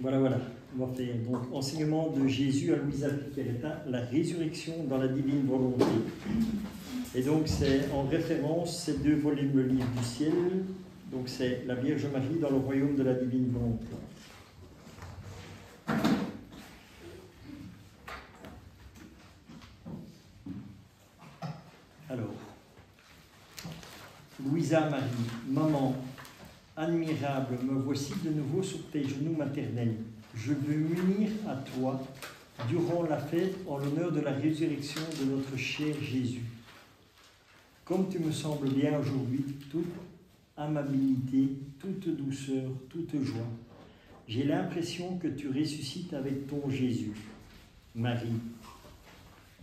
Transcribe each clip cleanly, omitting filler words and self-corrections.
Voilà. On va faire donc enseignement de Jésus à Louisa Picaretta, la résurrection dans la divine volonté. Et donc c'est en référence ces deux volumes, le livre du ciel, donc c'est la Vierge Marie dans le royaume de la divine volonté. Alors, Louisa Marie, maman, admirable, me voici de nouveau sur tes genoux maternels. Je veux m'unir à toi durant la fête en l'honneur de la résurrection de notre cher Jésus. Comme tu me sembles bien aujourd'hui, toute amabilité, toute douceur, toute joie, j'ai l'impression que tu ressuscites avec ton Jésus. Marie,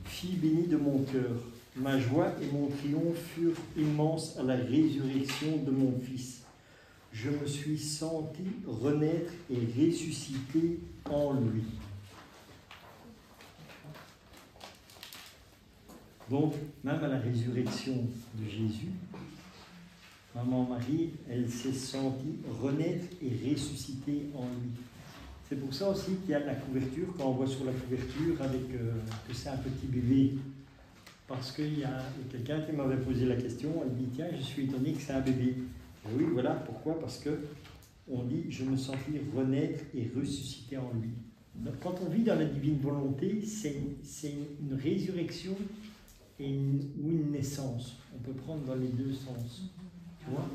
fille bénie de mon cœur, ma joie et mon triomphe furent immenses à la résurrection de mon Fils. Je me suis senti renaître et ressusciter en lui. Donc, même à la résurrection de Jésus, Maman Marie, elle s'est sentie renaître et ressusciter en lui. C'est pour ça aussi qu'il y a la couverture, quand on voit sur la couverture avec que c'est un petit bébé. Parce qu'il y a quelqu'un qui m'avait posé la question, elle dit, tiens, je suis étonné que c'est un bébé. Et oui, voilà, pourquoi? Parce que on dit, je me sentis renaître et ressusciter en lui. Donc, quand on vit dans la divine volonté, c'est une résurrection ou une naissance. On peut prendre dans les deux sens. Tu vois?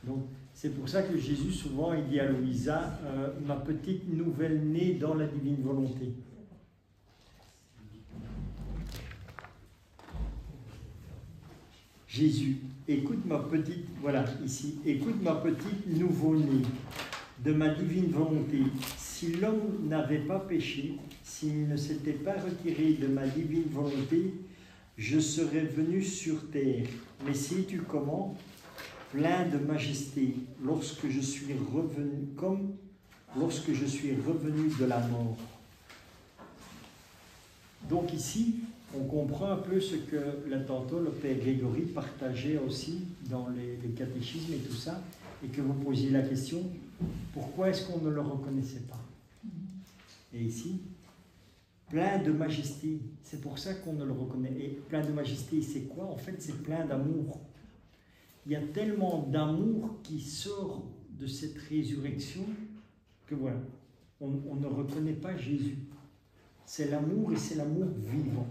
Donc, c'est pour ça que Jésus, souvent, il dit à Louisa, ma petite nouvelle née dans la divine volonté. Jésus, écoute ma petite, voilà, ici, écoute ma petite nouveau-née de ma divine volonté. Si l'homme n'avait pas péché, s'il ne s'était pas retiré de ma divine volonté, je serais venu sur terre. Mais sais-tu comment? Plein de majesté, lorsque je suis revenu, comme lorsque je suis revenu de la mort. Donc ici, on comprend un peu ce que là tantôt le Père Grégory partageait aussi dans les catéchismes et tout ça, et que vous posiez la question, pourquoi est-ce qu'on ne le reconnaissait pas? Et ici, plein de majesté, c'est pour ça qu'on ne le reconnaît. Et plein de majesté, c'est quoi? En fait, c'est plein d'amour. Il y a tellement d'amour qui sort de cette résurrection que voilà, on ne reconnaît pas Jésus. C'est l'amour et c'est l'amour vivant.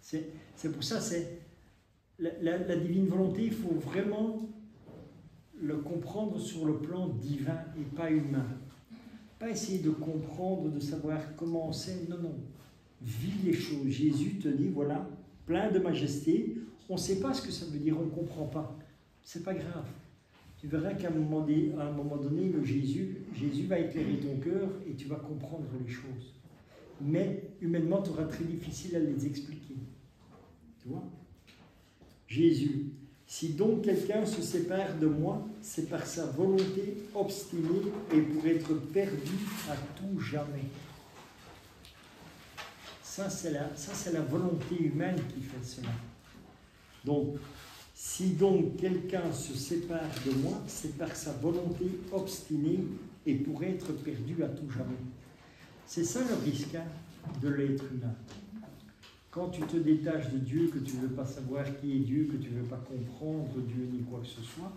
C'est pour ça, c'est la divine volonté, il faut vraiment le comprendre sur le plan divin et pas humain. Pas essayer de comprendre, de savoir comment c'est, non, non. Vis les choses. Jésus te dit, voilà, plein de majesté, on ne sait pas ce que ça veut dire, on ne comprend pas. C'est pas grave. Tu verras qu'à un moment donné, Jésus va éclairer ton cœur et tu vas comprendre les choses. Mais humainement, tu auras très difficile à les expliquer. Tu vois? Jésus, si donc quelqu'un se sépare de moi, c'est par sa volonté obstinée et pour être perdu à tout jamais. Ça, c'est la volonté humaine qui fait cela. Donc, si donc quelqu'un se sépare de moi, c'est par sa volonté obstinée et pour être perdu à tout jamais. C'est ça le risque de l'être humain. Quand tu te détaches de Dieu, que tu ne veux pas savoir qui est Dieu, que tu ne veux pas comprendre Dieu ni quoi que ce soit,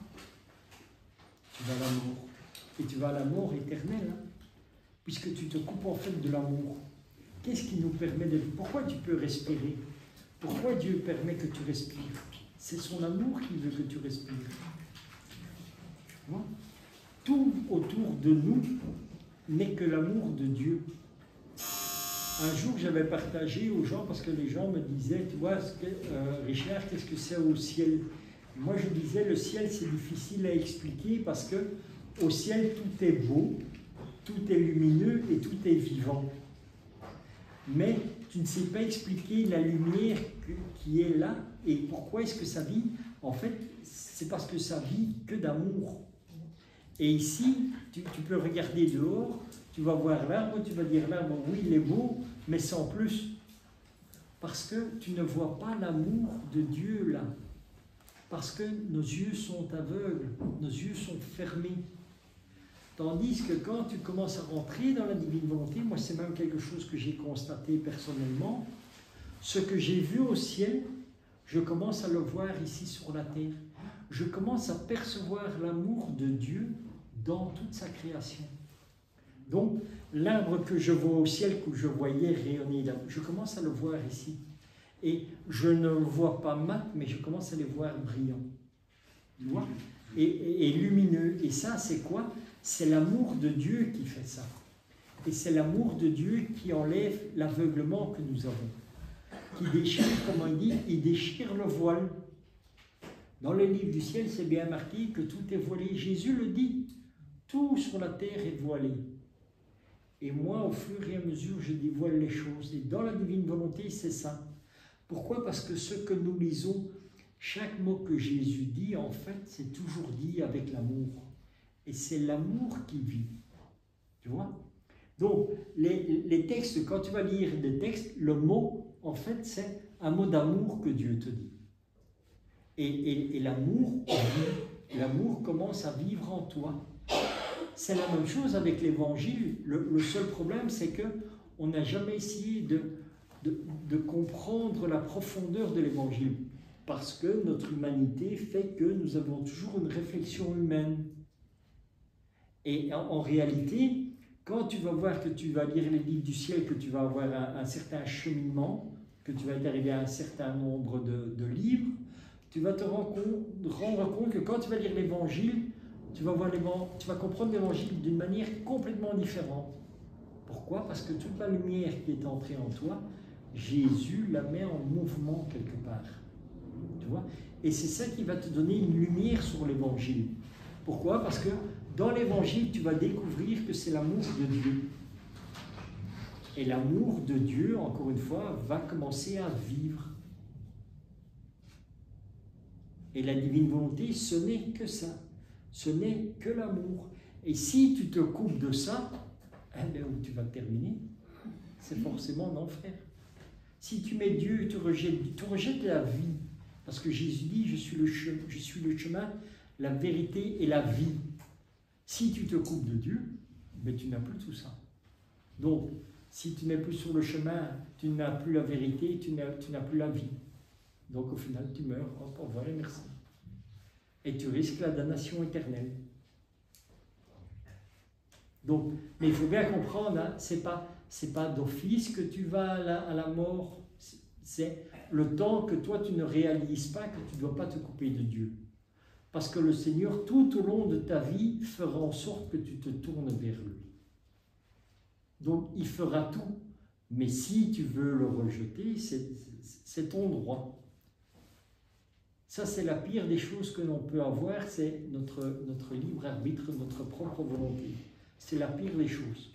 tu vas à la mort. Et tu vas à la mort éternelle, puisque tu te coupes en fait de l'amour. Qu'est-ce qui nous permet de... Pourquoi tu peux respirer? Pourquoi Dieu permet que tu respires? C'est son amour qui veut que tu respires. Tout autour de nous n'est que l'amour de Dieu. Un jour, j'avais partagé aux gens, parce que les gens me disaient, tu vois, Richard, qu'est-ce que c'est au ciel? Moi, je disais, le ciel, c'est difficile à expliquer, parce que au ciel, tout est beau, tout est lumineux et tout est vivant. Mais tu ne sais pas expliquer la lumière qui est là, et pourquoi est-ce que ça vit? En fait, c'est parce que ça vit que d'amour. Et ici, tu peux regarder dehors, Tu vas voir l'arbre, tu vas dire l'arbre, oui, il est beau, mais sans plus. Parce que tu ne vois pas l'amour de Dieu là. Parce que nos yeux sont aveugles, nos yeux sont fermés. Tandis que quand tu commences à rentrer dans la divine volonté, moi c'est même quelque chose que j'ai constaté personnellement, ce que j'ai vu au ciel, je commence à le voir ici sur la terre. Je commence à percevoir l'amour de Dieu dans toute sa création. Donc, l'arbre que je vois au ciel, que je voyais rayonner là, je commence à le voir ici. Et je ne le vois pas mat, mais je commence à les voir brillants. Tu vois? Et lumineux. Et ça, c'est quoi? C'est l'amour de Dieu qui fait ça. Et c'est l'amour de Dieu qui enlève l'aveuglement que nous avons. Qui déchire, comme on dit, il déchire le voile. Dans le livre du ciel, c'est bien marqué que tout est voilé. Jésus le dit, tout sur la terre est voilé. Et moi, au fur et à mesure, je dévoile les choses. Et dans la divine volonté, c'est ça. Pourquoi? Parce que ce que nous lisons, chaque mot que Jésus dit, en fait, c'est toujours dit avec l'amour. Et c'est l'amour qui vit. Tu vois? Donc, les textes, quand tu vas lire des textes, le mot, en fait, c'est un mot d'amour que Dieu te dit. Et l'amour commence à vivre en toi. C'est la même chose avec l'évangile. Le seul problème, c'est qu'on n'a jamais essayé de comprendre la profondeur de l'évangile. Parce que notre humanité fait que nous avons toujours une réflexion humaine. Et en réalité, quand tu vas voir que tu vas lire les livres du ciel, que tu vas avoir un certain cheminement, que tu vas être arrivé à un certain nombre de livres, tu vas te rendre compte que quand tu vas lire l'évangile, tu vas comprendre l'évangile d'une manière complètement différente. Pourquoi? Parce que toute la lumière qui est entrée en toi, Jésus la met en mouvement quelque part. Tu vois? Et c'est ça qui va te donner une lumière sur l'évangile. Pourquoi? Parce que dans l'évangile, tu vas découvrir que c'est l'amour de Dieu. Et l'amour de Dieu, encore une fois, va commencer à vivre. Et la divine volonté, ce n'est que ça. Ce n'est que l'amour. Et si tu te coupes de ça, eh bien, où tu vas terminer, c'est forcément en enfer. Si tu mets Dieu, tu rejettes la vie. Parce que Jésus dit, je suis le chemin, la vérité et la vie. Si tu te coupes de Dieu, ben, tu n'as plus tout ça. Donc, si tu n'es plus sur le chemin, tu n'as plus la vérité, tu n'as plus la vie. Donc au final, tu meurs, hop, au revoir et merci. Et tu risques la damnation éternelle. Donc, mais il faut bien comprendre, hein, c'est pas d'office que tu vas à la mort, c'est le temps que toi tu ne réalises pas que tu ne dois pas te couper de Dieu. Parce que le Seigneur, tout au long de ta vie, fera en sorte que tu te tournes vers lui. Donc, il fera tout. Mais si tu veux le rejeter, c'est ton droit. Ça, c'est la pire des choses que l'on peut avoir, c'est notre libre arbitre, notre propre volonté. C'est la pire des choses.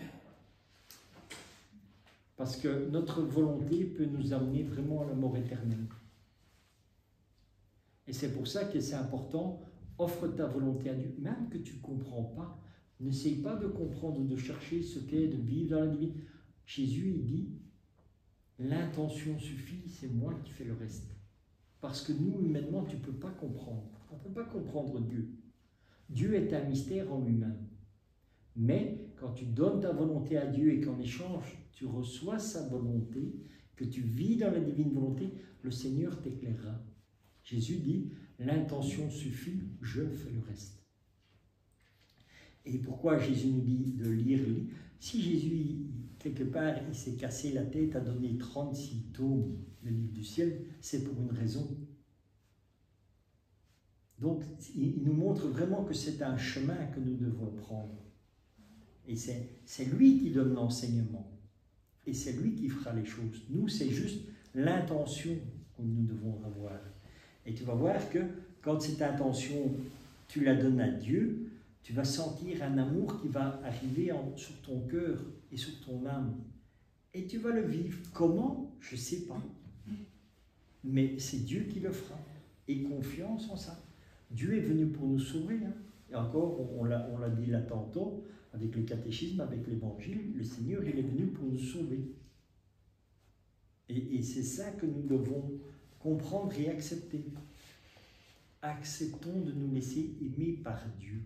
Parce que notre volonté peut nous amener vraiment à la mort éternelle. Et c'est pour ça que c'est important, offre ta volonté à Dieu, même que tu ne comprends pas. N'essaye pas de comprendre ou de chercher ce qu'est de vivre dans la divine. Jésus, il dit, l'intention suffit, c'est moi qui fais le reste. Parce que nous, humainement, tu ne peux pas comprendre. On ne peut pas comprendre Dieu. Dieu est un mystère en lui-même. Mais quand tu donnes ta volonté à Dieu et qu'en échange, tu reçois sa volonté, que tu vis dans la divine volonté, le Seigneur t'éclairera. Jésus dit, l'intention suffit, je fais le reste. Et pourquoi Jésus nous dit de lire? Si Jésus, quelque part, il s'est cassé la tête à donner 36 tomes, le livre du ciel, c'est pour une raison. Donc, il nous montre vraiment que c'est un chemin que nous devons prendre. Et c'est lui qui donne l'enseignement. Et c'est lui qui fera les choses. Nous, c'est juste l'intention que nous devons avoir. Et tu vas voir que quand cette intention, tu la donnes à Dieu, tu vas sentir un amour qui va arriver sur ton cœur et sur ton âme. Et tu vas le vivre. Comment? Je ne sais pas. Mais c'est Dieu qui le fera. Et confiance en ça. Dieu est venu pour nous sauver. Hein. Et encore, on l'a dit là tantôt, avec le catéchisme, avec l'évangile, le Seigneur, il est venu pour nous sauver. Et c'est ça que nous devons comprendre et accepter. Acceptons de nous laisser aimer par Dieu.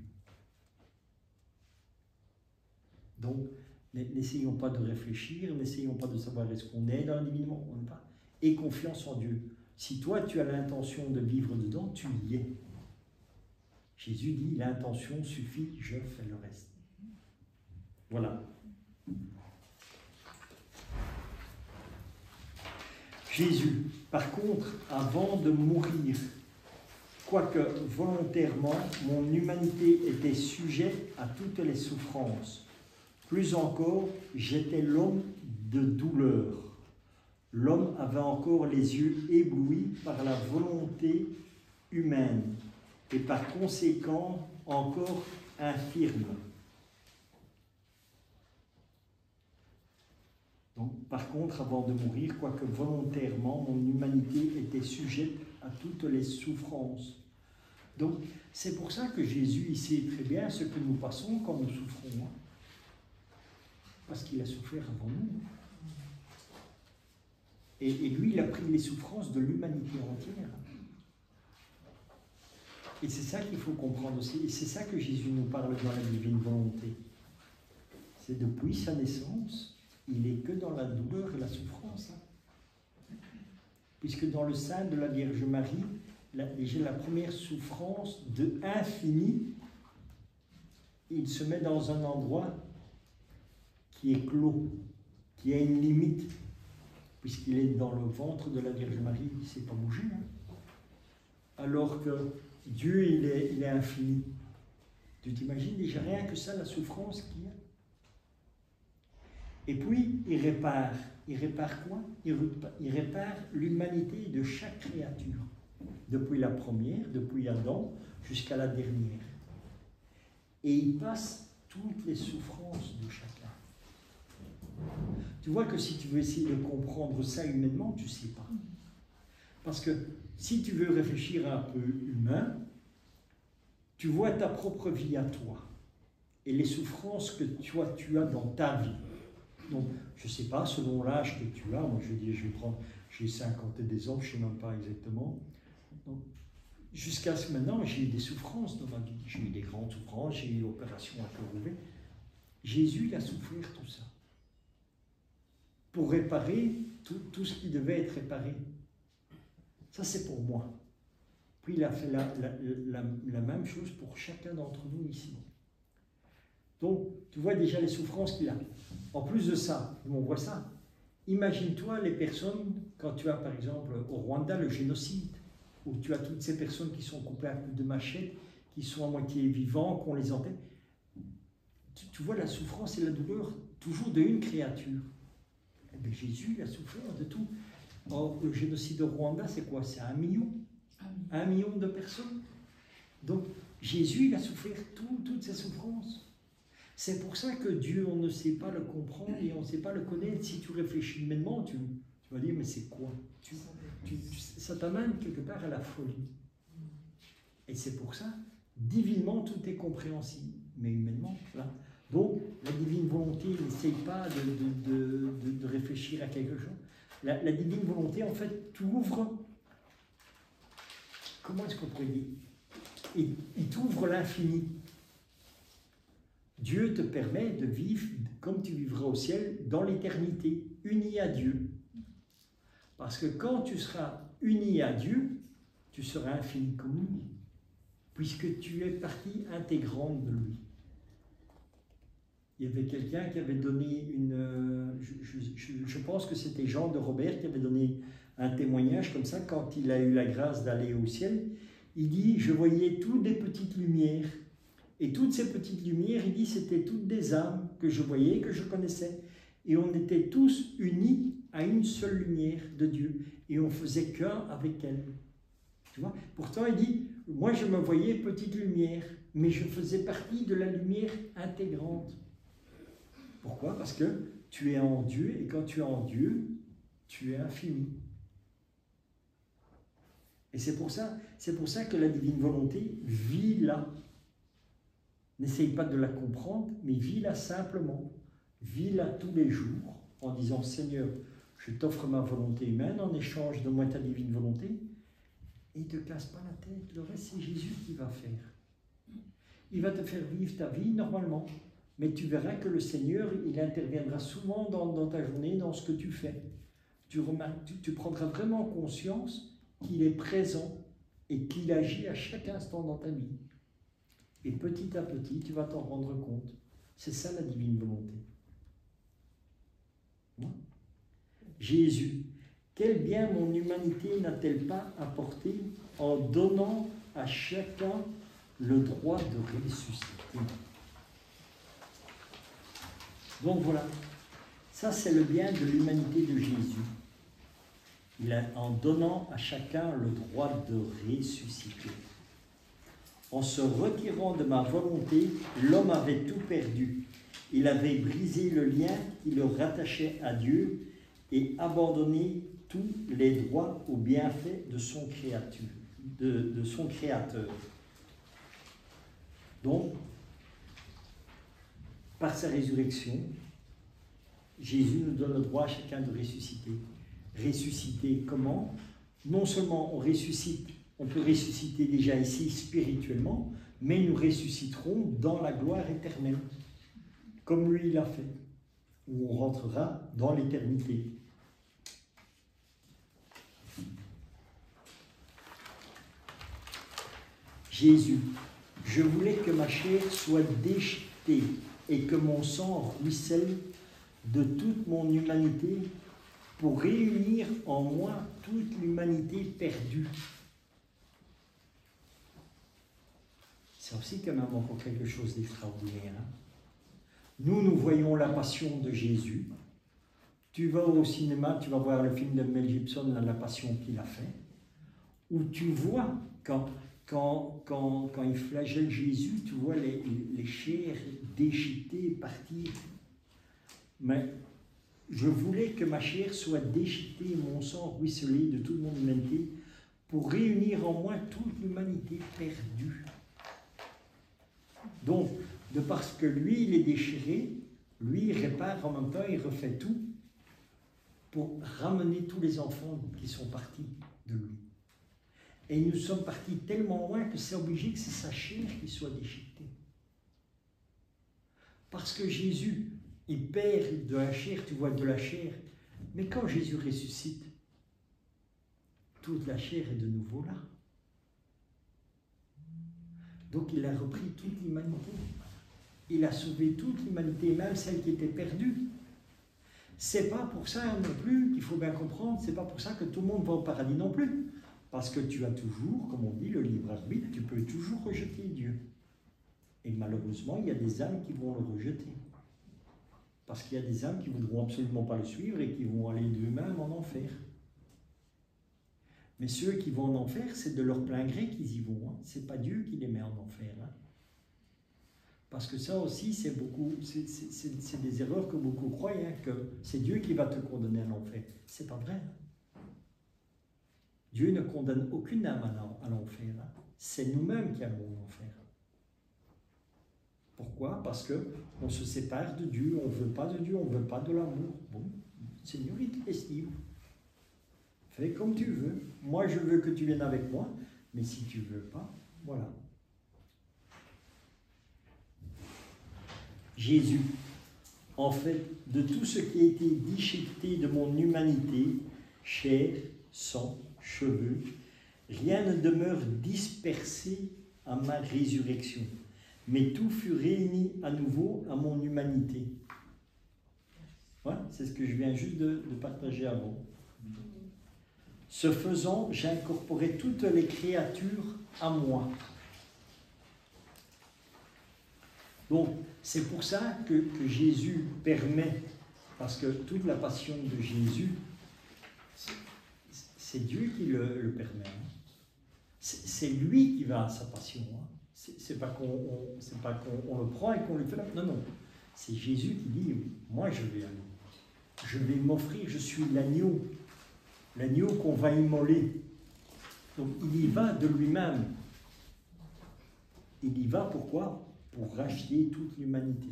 Donc, n'essayons pas de réfléchir, n'essayons pas de savoir est-ce qu'on est dans le divinement ou pas. Aie confiance en Dieu. Si toi, tu as l'intention de vivre dedans, tu y es. Jésus dit, l'intention suffit, je fais le reste. Voilà. Jésus, par contre, avant de mourir, quoique volontairement, mon humanité était sujette à toutes les souffrances. Plus encore, j'étais l'homme de douleur. L'homme avait encore les yeux éblouis par la volonté humaine et par conséquent encore infirme. Donc, par contre, avant de mourir, quoique volontairement, mon humanité était sujette à toutes les souffrances. Donc, c'est pour ça que Jésus, il sait très bien ce que nous passons quand nous souffrons. Parce qu'il a souffert avant nous. Et lui, il a pris les souffrances de l'humanité entière. Et c'est ça qu'il faut comprendre aussi. Et c'est ça que Jésus nous parle dans la divine volonté. C'est depuis sa naissance, il n'est que dans la douleur et la souffrance. Puisque dans le sein de la Vierge Marie, déjà la première souffrance de infini, il se met dans un endroit qui est clos, qui a une limite, puisqu'il est dans le ventre de la Vierge Marie, il ne s'est pas bougé. Alors que Dieu, il est infini. Tu t'imagines déjà rien que ça, la souffrance qu'il y a. Et puis, il répare. Il répare quoi? Il répare l'humanité de chaque créature. Depuis la première, depuis Adam, jusqu'à la dernière. Et il passe toutes les souffrances de chacun. Tu vois que si tu veux essayer de comprendre ça humainement, tu ne sais pas. Parce que si tu veux réfléchir un peu humain, tu vois ta propre vie à toi et les souffrances que toi tu as dans ta vie. Donc, je ne sais pas, selon l'âge que tu as, moi je dis, j'ai 50 et des ans, je ne sais même pas exactement. Donc, jusqu'à ce maintenant, j'ai eu des souffrances dans ma vie. J'ai eu des grandes souffrances, j'ai eu l'opération à cœur ouvert. Jésus, il a souffert tout ça. Pour réparer tout ce qui devait être réparé. Ça, c'est pour moi. Puis il a fait la même chose pour chacun d'entre nous ici. Donc, tu vois déjà les souffrances qu'il a. En plus de ça, on voit ça. Imagine-toi les personnes, quand tu as par exemple au Rwanda le génocide, où tu as toutes ces personnes qui sont coupées à coups de machette, qui sont à moitié vivants, qu'on les empêche. Tu vois la souffrance et la douleur toujours d'une créature. Eh bien, Jésus, il a souffert de tout. Or, le génocide au Rwanda, c'est quoi? C'est 1 million. 1 million de personnes. Donc, Jésus, il a souffert toutes ces souffrances. C'est pour ça que Dieu, on ne sait pas le comprendre et on ne sait pas le connaître. Si tu réfléchis humainement, tu vas dire, mais c'est quoi? Ça t'amène quelque part à la folie. Et c'est pour ça, divinement, tout est compréhensible. Mais humainement, là. Donc, la divine volonté n'essaye pas de réfléchir à quelque chose. La divine volonté, en fait, t'ouvre. Comment est-ce qu'on pourrait dire? Il t'ouvre l'infini. Dieu te permet de vivre comme tu vivras au ciel dans l'éternité, uni à Dieu. Parce que quand tu seras uni à Dieu, tu seras infini comme lui, puisque tu es partie intégrante de lui. Il y avait quelqu'un qui avait donné je pense que c'était Jean de Robert qui avait donné un témoignage comme ça quand il a eu la grâce d'aller au ciel. Il dit, je voyais toutes des petites lumières. Et toutes ces petites lumières, il dit, c'était toutes des âmes que je voyais, que je connaissais. Et on était tous unis à une seule lumière de Dieu. Et on faisait qu'un avec elle. Tu vois? Pourtant, il dit, moi je me voyais petite lumière, mais je faisais partie de la lumière intégrante. Pourquoi? Parce que tu es en Dieu, et quand tu es en Dieu, tu es infini. Et c'est pour ça que la divine volonté vit là. N'essaye pas de la comprendre, mais vis-la simplement. Vis-la tous les jours en disant « Seigneur, je t'offre ma volonté humaine en échange de moi ta divine volonté. » Et ne te casse pas la tête. Le reste, c'est Jésus qui va faire. Il va te faire vivre ta vie normalement. Mais tu verras que le Seigneur, il interviendra souvent dans ta journée, dans ce que tu fais. Tu prendras vraiment conscience qu'il est présent et qu'il agit à chaque instant dans ta vie. Et petit à petit, tu vas t'en rendre compte. C'est ça la divine volonté. Jésus, quel bien mon humanité n'a-t-elle pas apporté en donnant à chacun le droit de ressusciter? Donc voilà, ça c'est le bien de l'humanité de Jésus. En donnant à chacun le droit de ressusciter. En se retirant de ma volonté, l'homme avait tout perdu. Il avait brisé le lien qui le rattachait à Dieu et abandonné tous les droits aux bienfaits de son Créateur. Donc, par sa résurrection, Jésus nous donne le droit à chacun de ressusciter. Ressusciter comment? Non seulement on peut ressusciter déjà ici spirituellement, mais nous ressusciterons dans la gloire éternelle, comme lui l'a fait, où on rentrera dans l'éternité. Jésus, je voulais que ma chair soit déchiquetée et que mon sang ruisselle de toute mon humanité pour réunir en moi toute l'humanité perdue. C'est aussi quand même encore quelque chose d'extraordinaire. Hein? Nous voyons la passion de Jésus. Tu vas au cinéma, tu vas voir le film de Mel Gibson, La Passion qu'il a fait, où tu vois, quand il flagelle Jésus, tu vois les chairs déchiquetées partir. Mais je voulais que ma chair soit déchiquetée et mon sang ruisselé de toute mon humanité pour réunir en moi toute l'humanité perdue. Donc, de parce que lui, il est déchiré, lui, il répare en même temps, il refait tout pour ramener tous les enfants qui sont partis de lui. Et nous sommes partis tellement loin que c'est obligé que c'est sa chair qui soit déchiquetée. Parce que Jésus, il perd de la chair, tu vois, de la chair. Mais quand Jésus ressuscite, toute la chair est de nouveau là. Donc il a repris toute l'humanité. Il a sauvé toute l'humanité, même celle qui était perdue. C'est pas pour ça non plus qu'il faut bien comprendre, c'est pas pour ça que tout le monde va au paradis non plus. Parce que tu as toujours, comme on dit, le libre arbitre, tu peux toujours rejeter Dieu. Et malheureusement, il y a des âmes qui vont le rejeter. Parce qu'il y a des âmes qui ne voudront absolument pas le suivre et qui vont aller d'eux-mêmes en enfer. Mais ceux qui vont en enfer, c'est de leur plein gré qu'ils y vont. Hein. Ce n'est pas Dieu qui les met en enfer. Hein. Parce que ça aussi, c'est des erreurs que beaucoup croient, hein, que c'est Dieu qui va te condamner à l'enfer. Ce n'est pas vrai. Hein. Dieu ne condamne aucune âme à l'enfer. Hein. C'est nous-mêmes qui allons en enfer. Pourquoi? Parce qu'on se sépare de Dieu, on ne veut pas de Dieu, on ne veut pas de l'amour. Bon, le Seigneur, il te laisse libre. Fais comme tu veux. Moi, je veux que tu viennes avec moi, mais si tu ne veux pas, voilà. Jésus, en fait, de tout ce qui a été déchiqueté de mon humanité, chair, sang, cheveux, rien ne demeure dispersé à ma résurrection, mais tout fut réuni à nouveau à mon humanité. Ouais, c'est ce que je viens juste de partager avant. Ce faisant, j'incorporais toutes les créatures à moi. Donc, c'est pour ça que Jésus permet, parce que toute la passion de Jésus, c'est Dieu qui le permet. Hein. C'est lui qui va à sa passion. Hein. C'est pas qu'on le prend et qu'on lui fait la... Non, non. C'est Jésus qui dit, moi je vais aller. Je vais m'offrir, je suis l'agneau qu'on va immoler. Donc il y va de lui-même. Il y va pourquoi? pour racheter toute l'humanité.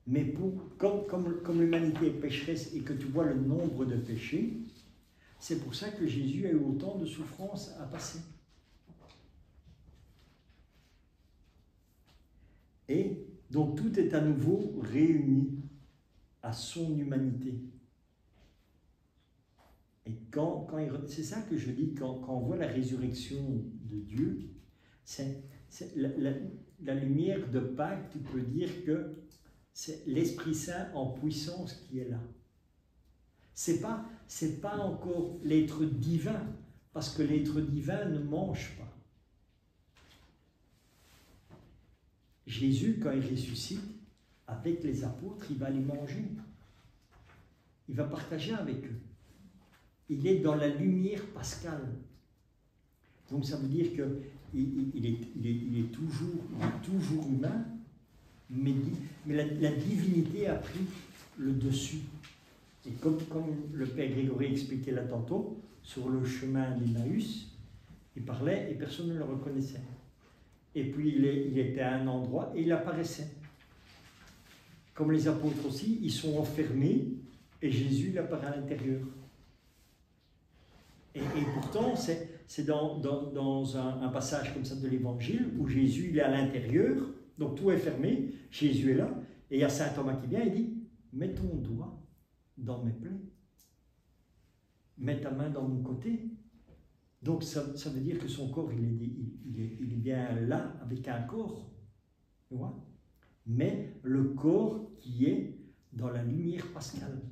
Mais comme l'humanité est pécheresse et que tu vois le nombre de péchés, c'est pour ça que Jésus a eu autant de souffrances à passer. Et donc tout est à nouveau réuni à son humanité. Et c'est ça que je dis, quand on voit la résurrection de Dieu, c'est la lumière de Pâques, tu peux dire que c'est l'Esprit Saint en puissance qui est là. C'est pas encore l'être divin, parce que l'être divin ne mange pas. Jésus, quand il ressuscite, avec les apôtres, il va les manger. Il va partager avec eux. Il est dans la lumière pascale. Donc ça veut dire qu'il est toujours humain, mais la divinité a pris le dessus. Et comme le Père Grégory expliquait là tantôt, sur le chemin d'Emmaüs, il parlait et personne ne le reconnaissait. Et puis il était à un endroit et il apparaissait. Comme les apôtres aussi, ils sont enfermés et Jésus il apparaît à l'intérieur. Et pourtant, c'est dans un passage comme ça de l'Évangile où Jésus il est à l'intérieur, donc tout est fermé, Jésus est là, et il y a saint Thomas qui vient et dit « Mets ton doigt dans mes plaies, mets ta main dans mon côté ». Donc ça veut dire que son corps, il est bien là avec un corps, tu vois, mais le corps qui est dans la lumière pascale.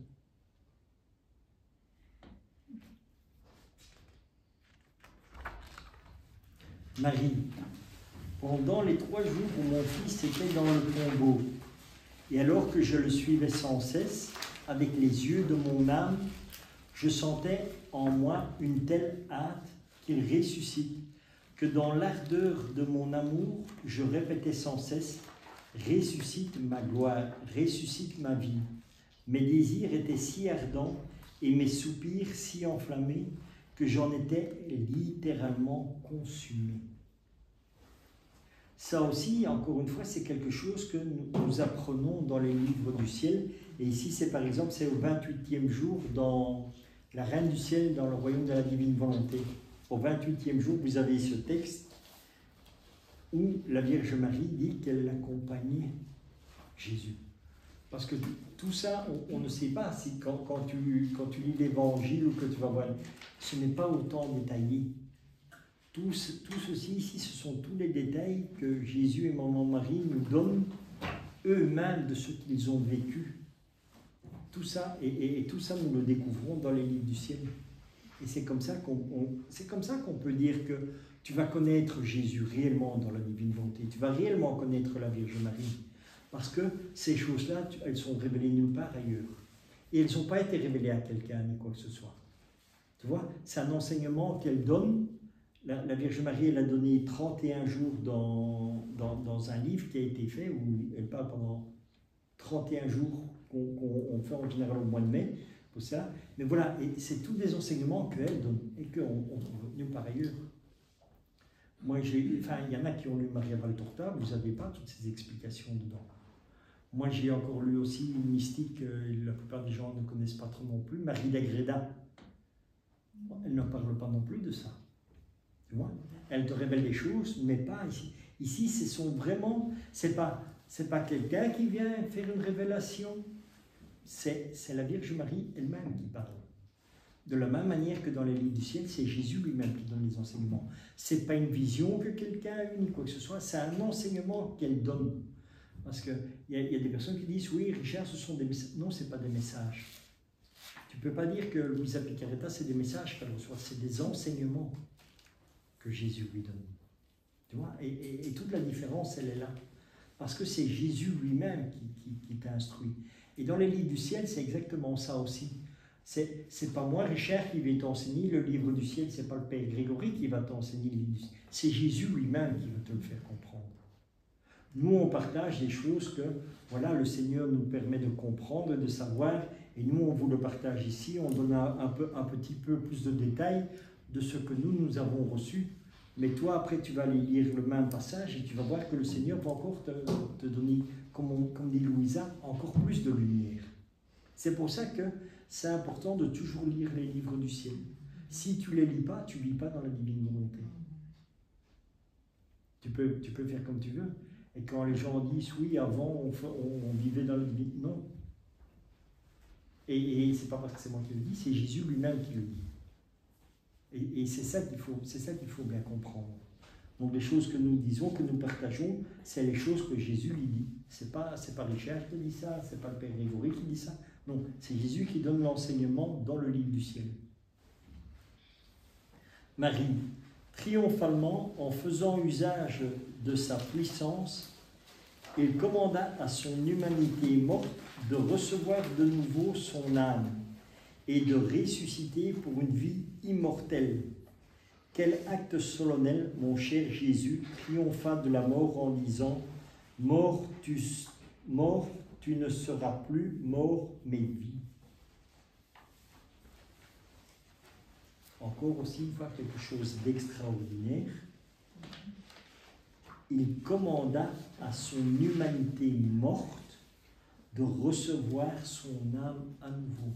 Marie, pendant les 3 jours où mon fils était dans le tombeau, et alors que je le suivais sans cesse, avec les yeux de mon âme, je sentais en moi une telle hâte qu'il ressuscite, que dans l'ardeur de mon amour, je répétais sans cesse, ressuscite ma gloire, ressuscite ma vie. Mes désirs étaient si ardents et mes soupirs si enflammés que j'en étais littéralement consumé. Ça aussi, encore une fois, c'est quelque chose que nous apprenons dans les livres du ciel. Et ici, c'est par exemple, c'est au 28e jour dans La Reine du ciel, dans le royaume de la divine volonté. Au 28e jour, vous avez ce texte où la Vierge Marie dit qu'elle accompagnait Jésus. Parce que tout ça, on ne sait pas si quand tu lis l'Évangile ou que tu vas voir, ce n'est pas autant détaillé. Tout ceci ici, ce sont tous les détails que Jésus et Maman Marie nous donnent eux-mêmes de ce qu'ils ont vécu. Tout ça, et tout ça, nous le découvrons dans les livres du ciel. Et c'est comme ça qu'on peut dire que tu vas connaître Jésus réellement dans la divine volonté. Tu vas réellement connaître la Vierge Marie. Parce que ces choses-là, elles sont révélées nulle part ailleurs. Et elles n'ont pas été révélées à quelqu'un, ni quoi que ce soit. Tu vois, c'est un enseignement qu'elle donne. La Vierge Marie, elle a donné 31 jours dans un livre qui a été fait, où elle parle pendant 31 jours qu'on fait en général au mois de mai, pour ça. Mais voilà, et c'est tous des enseignements qu'elle donne, et qu'on trouve nulle part ailleurs. Moi, il y en a qui ont lu Maria Valtorta, vous n'avez pas toutes ces explications dedans. Moi, j'ai encore lu aussi une mystique, la plupart des gens ne connaissent pas trop non plus, Marie d'Agreda. Elle ne parle pas non plus de ça. Tu vois, elle te révèle des choses, mais pas ici. Ici, c'est pas quelqu'un qui vient faire une révélation, c'est la Vierge Marie elle-même qui parle. De la même manière que dans les livres du ciel, c'est Jésus lui-même qui donne les enseignements. C'est pas une vision que quelqu'un a eue, ni quoi que ce soit, c'est un enseignement qu'elle donne. Parce qu'il y a des personnes qui disent, oui, Richard, ce sont des messages. Non, ce n'est pas des messages. Tu ne peux pas dire que Luisa Picaretta, c'est des messages qu'elle reçoit, c'est des enseignements que Jésus lui donne. Tu vois, et toute la différence, elle est là. Parce que c'est Jésus lui-même qui t'instruit. Et dans les livres du ciel, c'est exactement ça aussi. C'est pas moi, Richard, qui vais t'enseigner le livre du ciel, c'est pas le Père Grégory qui va t'enseigner le livre du ciel. C'est Jésus lui-même qui va te le faire comprendre. Nous, on partage des choses que, voilà, le Seigneur nous permet de comprendre, de savoir, et nous, on vous le partage ici, on donne un petit peu plus de détails de ce que nous avons reçu Mais toi, après, tu vas aller lire le même passage et tu vas voir que le Seigneur va encore te donner, comme dit Louisa, encore plus de lumière. C'est pour ça que c'est important de toujours lire les livres du ciel. Si tu ne les lis pas, tu ne vis pas dans la divine volonté. Tu peux faire comme tu veux. Et quand les gens disent, oui, avant, on vivait dans la divine... Non. Et ce n'est pas parce que c'est moi qui le dis, c'est Jésus lui-même qui le dit. Et c'est ça qu'il faut bien comprendre. Donc les choses que nous disons, que nous partageons, c'est les choses que Jésus lui dit. C'est pas Richard qui dit ça, c'est pas le Père Grégory qui dit ça. Non, c'est Jésus qui donne l'enseignement dans le livre du ciel. Marie, triomphalement, en faisant usage de sa puissance, il commanda à son humanité morte de recevoir de nouveau son âme et de ressusciter pour une vie immortelle. Quel acte solennel, mon cher Jésus, triompha de la mort en disant « Mort, tu ne seras plus mort, mais vie. » Encore aussi une fois quelque chose d'extraordinaire. Il commanda à son humanité morte de recevoir son âme à nouveau.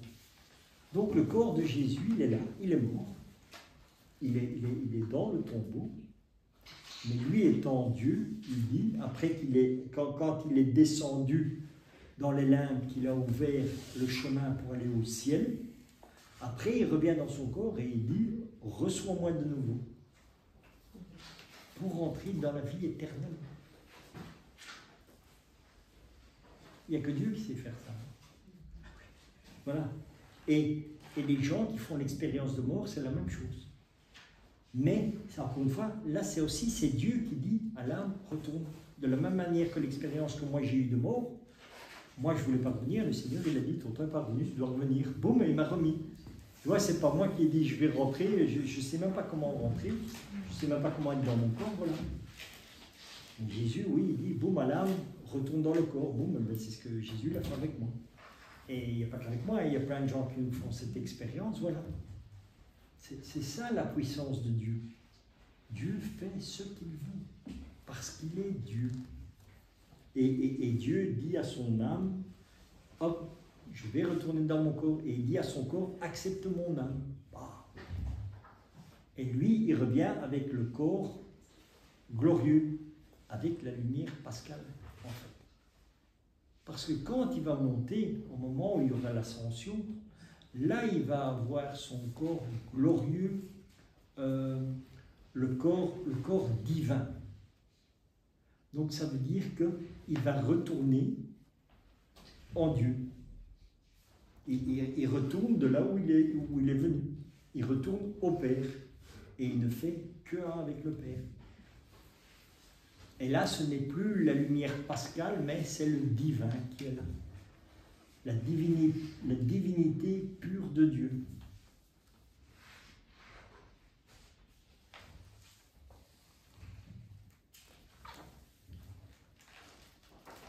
Donc le corps de Jésus, il est là, il est mort. Il est dans le tombeau, mais lui étant Dieu, il dit, après quand il est descendu dans les limbes, qu'il a ouvert le chemin pour aller au ciel, après il revient dans son corps et il dit, reçois-moi de nouveau, pour entrer dans la vie éternelle. Il n'y a que Dieu qui sait faire ça. Voilà. Et les gens qui font l'expérience de mort, c'est la même chose. Mais, encore une fois, là c'est Dieu qui dit à l'âme, retourne. De la même manière que l'expérience que moi j'ai eue de mort, moi je ne voulais pas revenir, le Seigneur il a dit, ton temps n'est pas revenu, tu dois revenir. Boum, et il m'a remis. Tu vois, c'est pas moi qui ai dit, je vais rentrer, je ne sais même pas comment rentrer, je ne sais même pas comment être dans mon corps, voilà. Donc Jésus, oui, il dit, boum, à l'âme, retourne dans le corps, boum, ben, c'est ce que Jésus l'a fait avec moi. Et il n'y a pas qu'avec moi, il y a plein de gens qui nous font cette expérience, voilà. C'est ça la puissance de Dieu. Dieu fait ce qu'il veut, parce qu'il est Dieu. Et Dieu dit à son âme, hop, je vais retourner dans mon corps, et il dit à son corps, accepte mon âme. Et lui, il revient avec le corps glorieux, avec la lumière pascale, en fait. Parce que quand il va monter, au moment où il y aura l'ascension, là, il va avoir son corps glorieux, le corps divin. Donc, ça veut dire qu'il va retourner en Dieu. Il retourne de là où il est venu. Il retourne au Père. Et il ne fait qu'un avec le Père. Et là, ce n'est plus la lumière pascale, mais c'est le divin qui est là. La divinité pure de Dieu.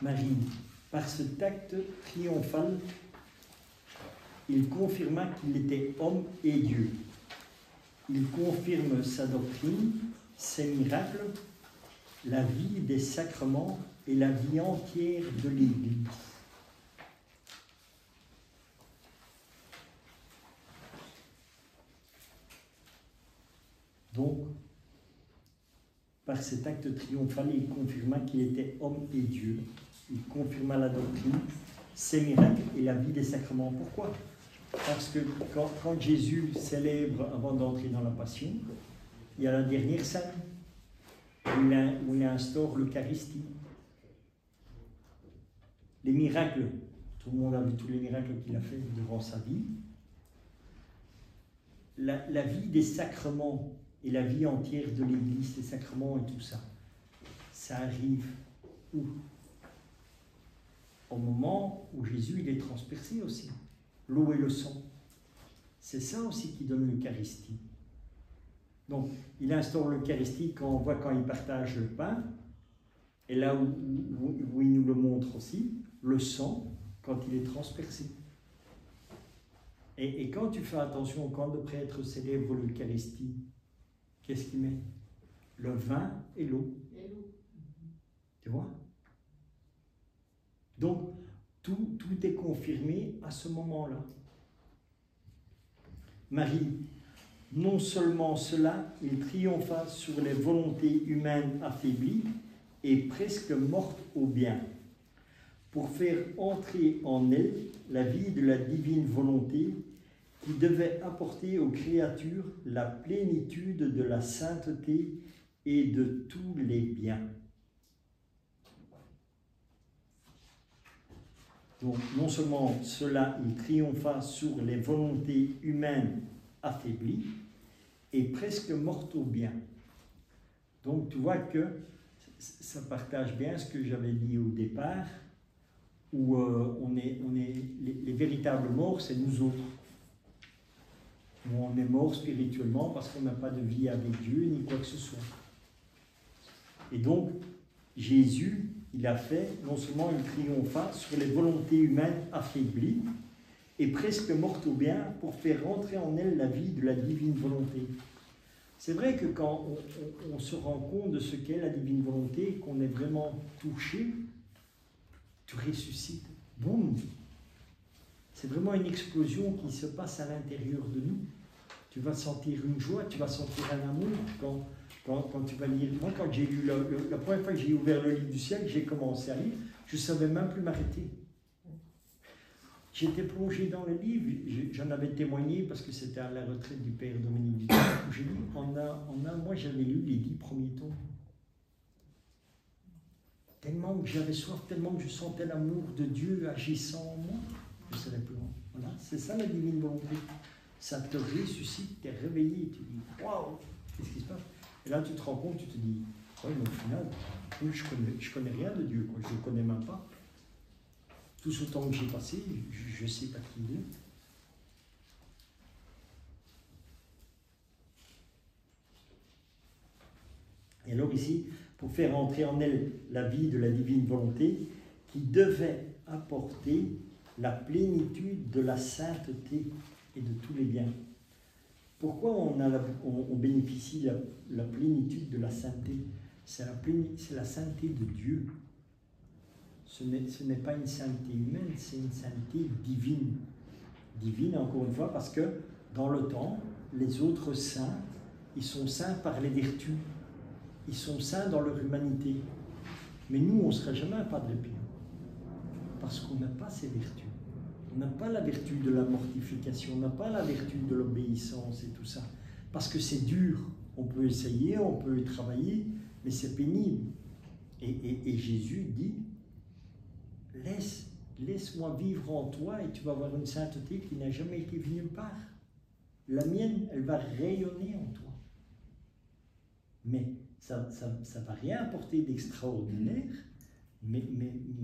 Marie, par cet acte triomphal, il confirma qu'il était homme et Dieu. Il confirme sa doctrine, ses miracles, la vie des sacrements et la vie entière de l'Église. Donc, par cet acte triomphal, il confirma qu'il était homme et Dieu. Il confirma la doctrine, ses miracles et la vie des sacrements. Pourquoi? Parce que quand Jésus célèbre avant d'entrer dans la Passion, il y a la dernière scène où il instaure l'Eucharistie. Les miracles, tout le monde a vu tous les miracles qu'il a fait durant sa vie. La vie des sacrements et la vie entière de l'Église, les sacrements et tout ça, ça arrive où? Au moment où Jésus il est transpercé aussi. L'eau et le sang. C'est ça aussi qui donne l'Eucharistie. Donc, il instaure l'Eucharistie quand on voit quand il partage le pain, et là où il nous le montre aussi, le sang, quand il est transpercé. Et quand tu fais attention, quand le prêtre célèbre l'Eucharistie, qu'est-ce qu'il met? le vin et l'eau. Tu vois? Donc, tout est confirmé à ce moment-là. Marie, non seulement cela, il triompha sur les volontés humaines affaiblies et presque mortes au bien, pour faire entrer en elle la vie de la divine volonté qui devait apporter aux créatures la plénitude de la sainteté et de tous les biens. Donc, non seulement cela, il triompha sur les volontés humaines affaiblies et presque mortes au bien. Donc, tu vois que ça partage bien ce que j'avais dit au départ, où les véritables morts, c'est nous autres. Nous, on est morts spirituellement parce qu'on n'a pas de vie avec Dieu, ni quoi que ce soit. Et donc, Jésus, il a fait, non seulement il triompha sur les volontés humaines affaiblies et presque mortes au bien pour faire rentrer en elle la vie de la divine volonté. C'est vrai que quand on se rend compte de ce qu'est la divine volonté, qu'on est vraiment touché, tu ressuscites. Boum! C'est vraiment une explosion qui se passe à l'intérieur de nous. Tu vas sentir une joie, tu vas sentir un amour quand tu vas lire. Moi, quand j'ai lu la première fois que j'ai ouvert le livre du ciel, j'ai commencé à lire, je ne savais même plus m'arrêter. J'étais plongé dans le livre, j'en avais témoigné parce que c'était à la retraite du père Dominique Dutoit, où j'ai lu, moi j'avais lu les 10 premiers tomes. Tellement que j'avais soif, tellement que je sentais l'amour de Dieu agissant en moi, je ne savais plus loin. Voilà, c'est ça la divine volonté. Ça te ressuscite, tu es réveillé, tu dis waouh, qu'est-ce qui se passe? Et là tu te rends compte, tu te dis, oui, mais au final, je connais rien de Dieu, quoi. Je ne le connais même pas. Tout ce temps que j'ai passé, je ne sais pas qui il est. Et alors ici, pour faire entrer en elle la vie de la divine volonté, qui devait apporter la plénitude de la sainteté et de tous les biens. Pourquoi on bénéficie de la plénitude de la sainteté? C'est la sainteté de Dieu. Ce n'est pas une sainteté humaine, c'est une sainteté divine. Divine, encore une fois, parce que dans le temps, les autres saints, ils sont saints par les vertus. Ils sont saints dans leur humanité. Mais nous, on ne sera jamais un Padre Pio. Parce qu'on n'a pas ces vertus. On n'a pas la vertu de la mortification, on n'a pas la vertu de l'obéissance et tout ça. Parce que c'est dur. On peut essayer, on peut travailler, mais c'est pénible. Et Jésus dit, laisse-moi vivre en toi et tu vas avoir une sainteté qui n'a jamais été venue nulle part. La mienne, elle va rayonner en toi. Mais ça ne va rien apporter d'extraordinaire, mais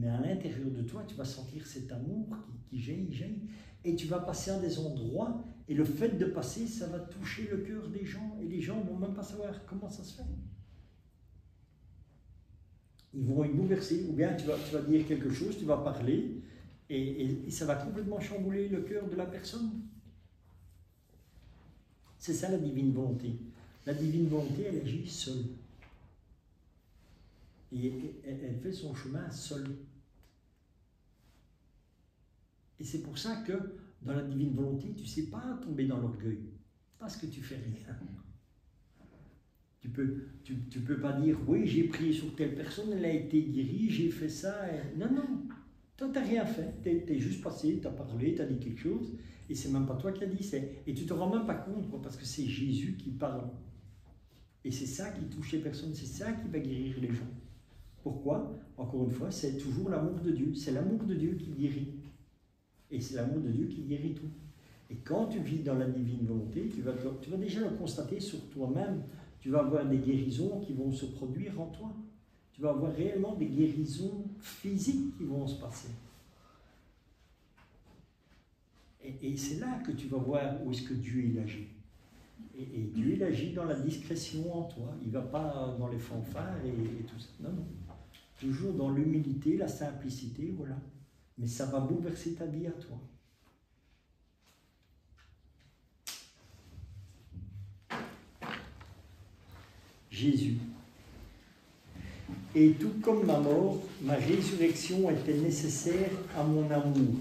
à l'intérieur de toi, tu vas sentir cet amour qui jaillit, et tu vas passer à des endroits, et le fait de passer, ça va toucher le cœur des gens, et les gens ne vont même pas savoir comment ça se fait. Ils vont être bouleversés, ou bien tu vas dire quelque chose, tu vas parler, et ça va complètement chambouler le cœur de la personne. C'est ça la divine volonté. La divine volonté, elle agit seule. Et elle fait son chemin seule. Et c'est pour ça que dans la divine volonté, tu ne sais pas tomber dans l'orgueil. Parce que tu ne fais rien. Tu peux pas dire, oui, j'ai prié sur telle personne, elle a été guérie, j'ai fait ça. Non, non. Toi, tu n'as rien fait. Tu es juste passé, tu as parlé, tu as dit quelque chose. Et c'est même pas toi qui as dit. Et tu ne te rends même pas compte, quoi, parce que c'est Jésus qui parle. Et c'est ça qui touche les personnes, c'est ça qui va guérir les gens. Pourquoi? Encore une fois, c'est toujours l'amour de Dieu. C'est l'amour de Dieu qui guérit. Et c'est l'amour de Dieu qui guérit tout. Et quand tu vis dans la divine volonté, tu vas déjà le constater sur toi-même. Tu vas avoir des guérisons qui vont se produire en toi. Tu vas avoir réellement des guérisons physiques qui vont se passer. Et c'est là que tu vas voir où est-ce que Dieu il agit. Et Dieu il agit dans la discrétion en toi. Il ne va pas dans les fanfares et tout ça. Non, non. Toujours dans l'humilité, la simplicité, voilà. Mais ça va bouleverser ta vie à toi. Jésus. Et tout comme ma mort, ma résurrection était nécessaire à mon amour.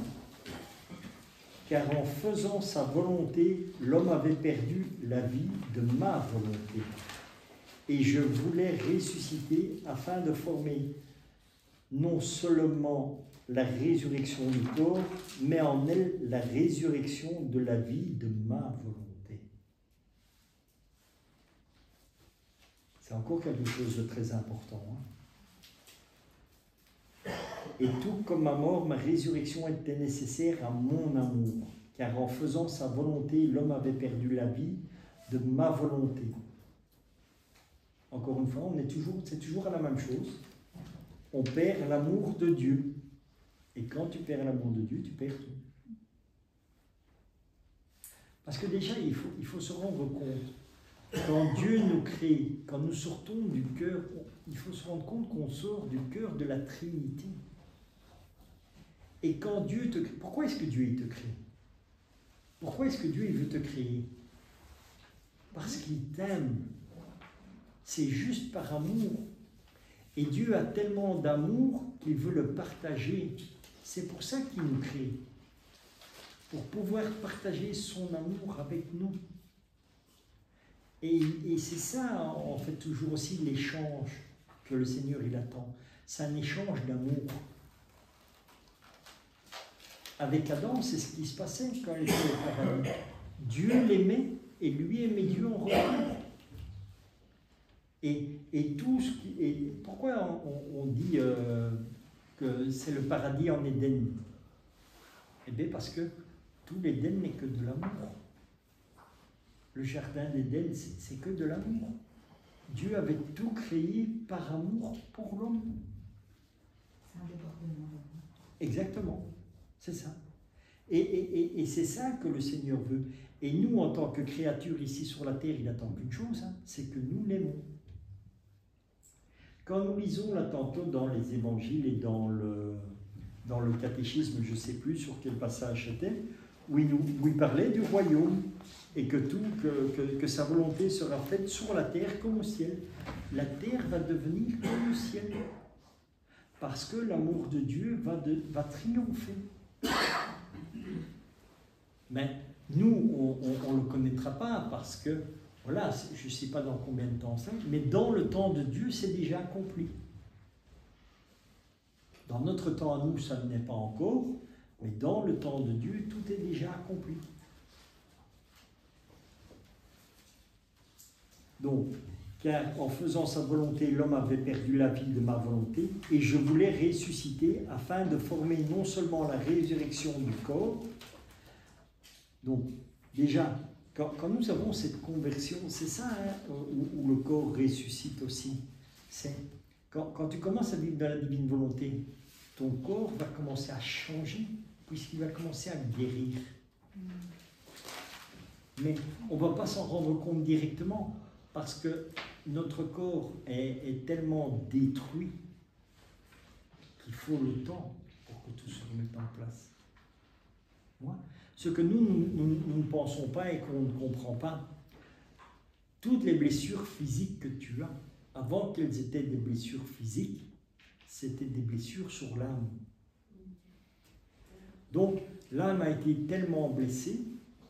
Car en faisant sa volonté, l'homme avait perdu la vie de ma volonté. Et je voulais ressusciter afin de former non seulement la résurrection du corps, mais en elle la résurrection de la vie de ma volonté. C'est encore quelque chose de très important. Et tout comme ma mort, ma résurrection était nécessaire à mon amour, car en faisant sa volonté, l'homme avait perdu la vie de ma volonté. Encore une fois, c'est toujours à la même chose. On perd l'amour de Dieu. Et quand tu perds l'amour de Dieu, tu perds tout. Parce que déjà, il faut se rendre compte, quand Dieu nous crée, quand nous sortons du cœur, il faut se rendre compte qu'on sort du cœur de la Trinité. Et quand Dieu te crée, pourquoi est-ce que Dieu il te crée? Pourquoi est-ce que Dieu il veut te créer? Parce qu'il t'aime. C'est juste par amour. Et Dieu a tellement d'amour qu'il veut le partager. C'est pour ça qu'il nous crée. Pour pouvoir partager son amour avec nous. Et c'est ça, en fait, toujours aussi l'échange que le Seigneur il attend. C'est un échange d'amour. Avec Adam, c'est ce qui se passait quand il était au paradis. Dieu l'aimait et lui aimait Dieu en retour. Et tout ce qui. Et pourquoi on dit que c'est le paradis en Éden? Eh bien, parce que tout l'Éden n'est que de l'amour. Le jardin d'Éden, c'est que de l'amour. Dieu avait tout créé par amour pour l'homme. C'est un débordement. Exactement, c'est ça. Et c'est ça que le Seigneur veut. Et nous, en tant que créatures ici sur la terre, il attend qu'une chose, c'est que nous l'aimons. Quand nous lisons là tantôt dans les évangiles et dans le catéchisme, je ne sais plus sur quel passage c'était, où il parlait du royaume et que sa volonté sera faite sur la terre comme au ciel. La terre va devenir comme le ciel. Parce que l'amour de Dieu va triompher. Mais nous, on ne le connaîtra pas parce que, voilà, je ne sais pas dans combien de temps c'est, mais dans le temps de Dieu, c'est déjà accompli. Dans notre temps à nous, ça n'est pas encore, mais dans le temps de Dieu, tout est déjà accompli. Donc, car en faisant sa volonté, l'homme avait perdu la vie de ma volonté, et je voulais ressusciter afin de former non seulement la résurrection du corps. Donc, déjà, quand nous avons cette conversion, c'est ça où le corps ressuscite aussi. C'est quand tu commences à vivre dans la divine volonté, ton corps va commencer à changer, puisqu'il va commencer à guérir. Mais on ne va pas s'en rendre compte directement, parce que notre corps est tellement détruit qu'il faut le temps pour que tout se remette en place. Moi, ce que nous ne pensons pas et qu'on ne comprend pas, toutes les blessures physiques que tu as, avant qu'elles étaient des blessures physiques, c'était des blessures sur l'âme. Donc, l'âme a été tellement blessée,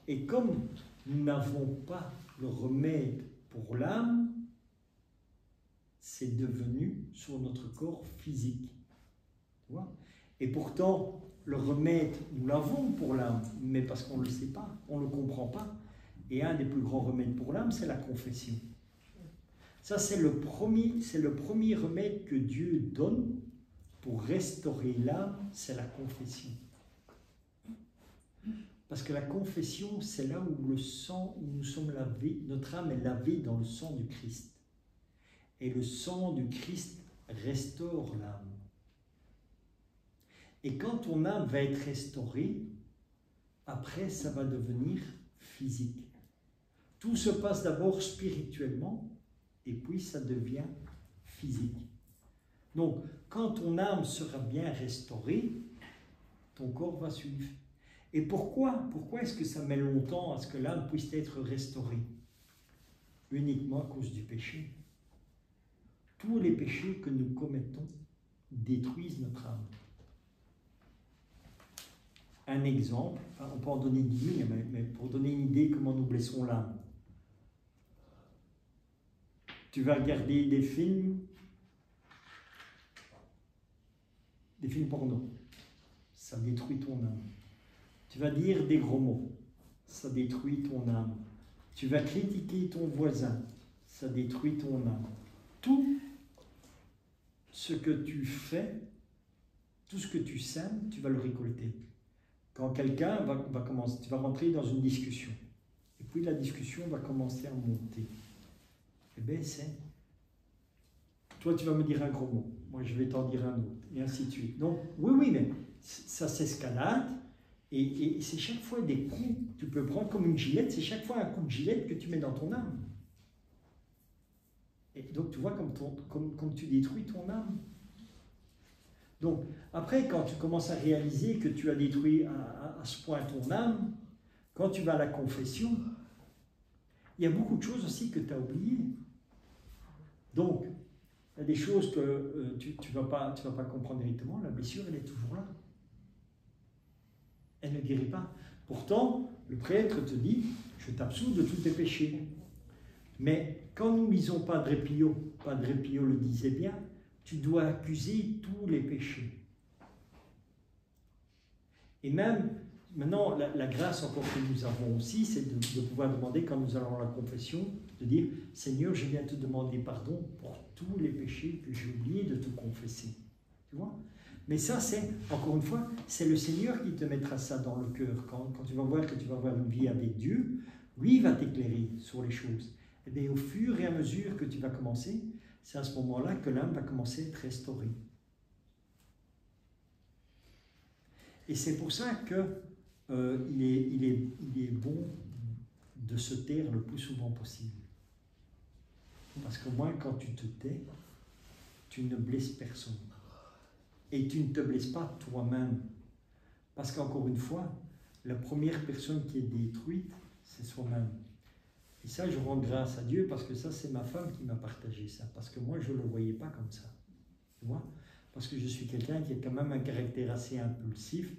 et comme nous n'avons pas le remède pour l'âme, c'est devenu sur notre corps physique. Tu vois? Et pourtant, le remède, nous l'avons pour l'âme, mais parce qu'on ne le sait pas, on ne le comprend pas. Et un des plus grands remèdes pour l'âme, c'est la confession. Ça, c'est le premier remède que Dieu donne pour restaurer l'âme, c'est la confession. Parce que la confession, c'est là où le sang, où nous sommes lavés, notre âme est lavée dans le sang du Christ. Et le sang du Christ restaure l'âme. Et quand ton âme va être restaurée, après, ça va devenir physique. Tout se passe d'abord spirituellement, et puis ça devient physique. Donc, quand ton âme sera bien restaurée, ton corps va suivre. Et pourquoi est-ce que ça met longtemps à ce que l'âme puisse être restaurée? Uniquement à cause du péché. tous les péchés que nous commettons détruisent notre âme. Un exemple, enfin, on peut en donner 10 000, mais pour donner une idée comment nous blessons l'âme. Tu vas regarder des films porno, ça détruit ton âme. Tu vas dire des gros mots, ça détruit ton âme. Tu vas critiquer ton voisin, ça détruit ton âme. Tout ce que tu fais, tout ce que tu sèmes, tu vas le récolter. Quand quelqu'un va commencer, tu vas rentrer dans une discussion, et puis la discussion va commencer à monter. Eh bien, toi, tu vas me dire un gros mot, moi, je vais t'en dire un autre, et ainsi de suite. Donc, oui, mais ça s'escalade, et c'est chaque fois des coups, tu peux prendre comme une gilette, c'est chaque fois un coup de gilette que tu mets dans ton âme. Et donc, tu vois comme tu détruis ton âme. Donc, après, quand tu commences à réaliser que tu as détruit à ce point ton âme, quand tu vas à la confession, il y a beaucoup de choses aussi que tu as oubliées. Donc, il y a des choses que tu ne vas pas comprendre directement, la blessure, elle est toujours là. Elle ne guérit pas. Pourtant, le prêtre te dit, je t'absous de tous tes péchés. Mais quand nous ne lisons Padre Pio le disait bien, tu dois accuser tous les péchés. Et même, maintenant, la grâce encore que nous avons aussi, c'est de pouvoir demander, quand nous allons à la confession, de dire, Seigneur, je viens te demander pardon pour tous les péchés que j'ai oublié de te confesser. Tu vois? Mais ça, c'est, encore une fois, c'est le Seigneur qui te mettra ça dans le cœur. Quand tu vas voir que tu vas avoir une vie avec Dieu, lui va t'éclairer sur les choses. Et bien, au fur et à mesure que tu vas commencer, c'est à ce moment-là que l'âme va commencer à être restaurée. Et c'est pour ça qu'il est bon de se taire le plus souvent possible. Parce qu'au moins, quand tu te tais, tu ne blesses personne. Et tu ne te blesses pas toi-même. Parce qu'encore une fois, la première personne qui est détruite, c'est soi-même. Et ça, je rends grâce à Dieu parce que ça, c'est ma femme qui m'a partagé ça. Parce que moi, je ne le voyais pas comme ça. Tu vois? Parce que je suis quelqu'un qui a quand même un caractère assez impulsif,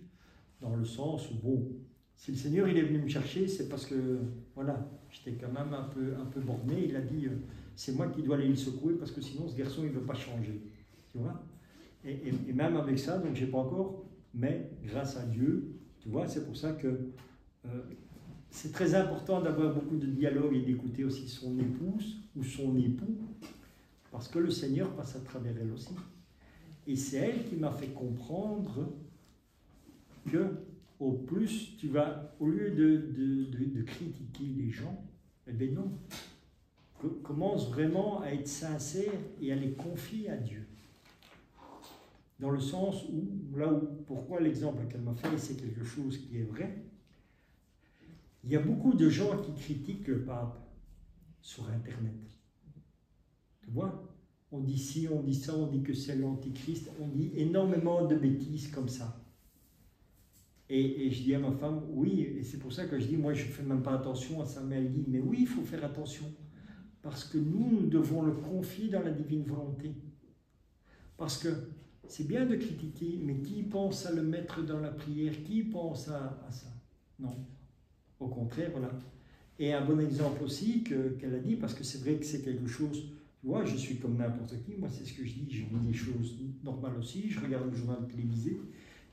dans le sens où, bon, si le Seigneur il est venu me chercher, c'est parce que, voilà, j'étais quand même un peu borné. Il a dit, c'est moi qui dois aller le secouer parce que sinon, ce garçon, il ne veut pas changer. Tu vois? Et même avec ça, donc je n'ai pas encore, mais grâce à Dieu, tu vois, c'est pour ça que c'est très important d'avoir beaucoup de dialogue et d'écouter aussi son épouse ou son époux, parce que le Seigneur passe à travers elle aussi. Et c'est elle qui m'a fait comprendre que, au plus, tu vas, au lieu de critiquer les gens, eh bien non, commence vraiment à être sincère et à les confier à Dieu. Dans le sens où, pourquoi l'exemple qu'elle m'a fait, c'est quelque chose qui est vrai. Il y a beaucoup de gens qui critiquent le pape sur Internet. Tu vois? On dit ci, on dit ça, on dit que c'est l'antichrist, on dit énormément de bêtises comme ça. Et je dis à ma femme, oui, et c'est pour ça que je dis, moi je ne fais même pas attention à ça, mais elle dit, mais oui, il faut faire attention. Parce que nous devons le confier dans la divine volonté. Parce que c'est bien de critiquer, mais qui pense à le mettre dans la prière? Qui pense à ça? Non. Au contraire, voilà. Et un bon exemple aussi qu'elle a dit, parce que c'est vrai que c'est quelque chose, tu vois, je suis comme n'importe qui, moi c'est ce que je dis, je lis des choses normales aussi, je regarde le journal télévisé.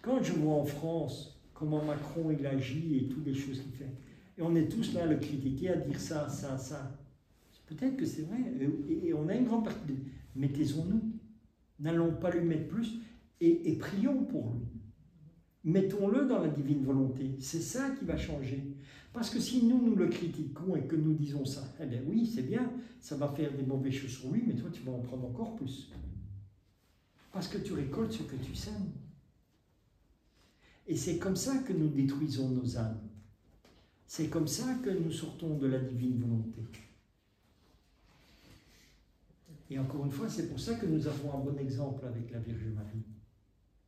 Quand je vois en France comment Macron il agit et toutes les choses qu'il fait, et on est tous là à le critiquer, à dire ça, peut-être que c'est vrai, et on a une grande partie de... Mais taisons-nous, n'allons pas lui mettre plus, et prions pour lui. Mettons-le dans la divine volonté. C'est ça qui va changer. Parce que si nous le critiquons et que nous disons ça, eh bien oui, c'est bien, ça va faire des mauvaises choses sur lui, mais toi, tu vas en prendre encore plus. Parce que tu récoltes ce que tu sèmes. Et c'est comme ça que nous détruisons nos âmes. C'est comme ça que nous sortons de la divine volonté. Et encore une fois, c'est pour ça que nous avons un bon exemple avec la Vierge Marie.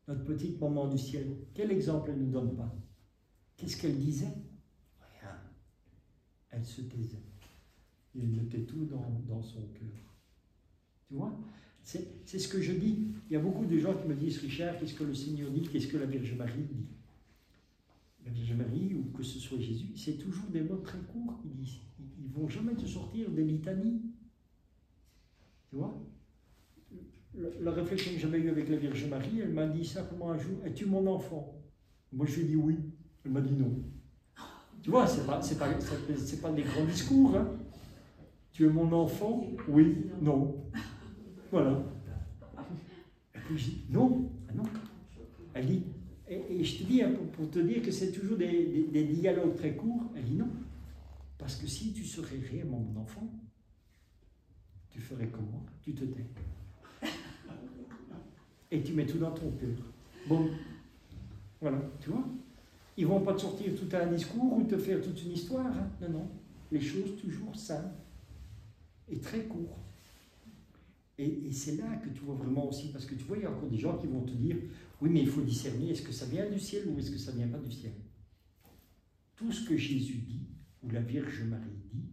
Notre petite maman du ciel, quel exemple elle ne nous donne pas? Qu'est-ce qu'elle disait? Rien. Elle se taisait. Elle mettait tout dans son cœur. Tu vois? C'est ce que je dis. Il y a beaucoup de gens qui me disent, Richard, qu'est-ce que le Seigneur dit, qu'est-ce que la Vierge Marie dit? La Vierge Marie, ou que ce soit Jésus, c'est toujours des mots très courts qu'ils disent. Ils ne vont jamais te sortir des litanies. Tu vois? La réflexion que j'avais eue avec la Vierge Marie, elle m'a dit simplement un jour, es-tu mon enfant? Moi je lui ai dit oui. Elle m'a dit non. Tu vois, c'est pas des grands discours. Hein. Tu es mon enfant? Oui, non. Voilà. Et puis je dis non, ah non. Elle dit, et je te dis, hein, pour te dire que c'est toujours des dialogues très courts, elle dit non. Parce que si tu serais réellement mon enfant, tu ferais comme moi, tu te tais. Et tu mets tout dans ton cœur. Bon, voilà, tu vois. Ils ne vont pas te sortir tout un discours ou te faire toute une histoire. Hein. Non, non. Les choses toujours simples et très courtes. Et c'est là que tu vois vraiment aussi, parce que tu vois, il y a encore des gens qui vont te dire, oui, mais il faut discerner, est-ce que ça vient du ciel ou est-ce que ça ne vient pas du ciel? Tout ce que Jésus dit, ou la Vierge Marie dit,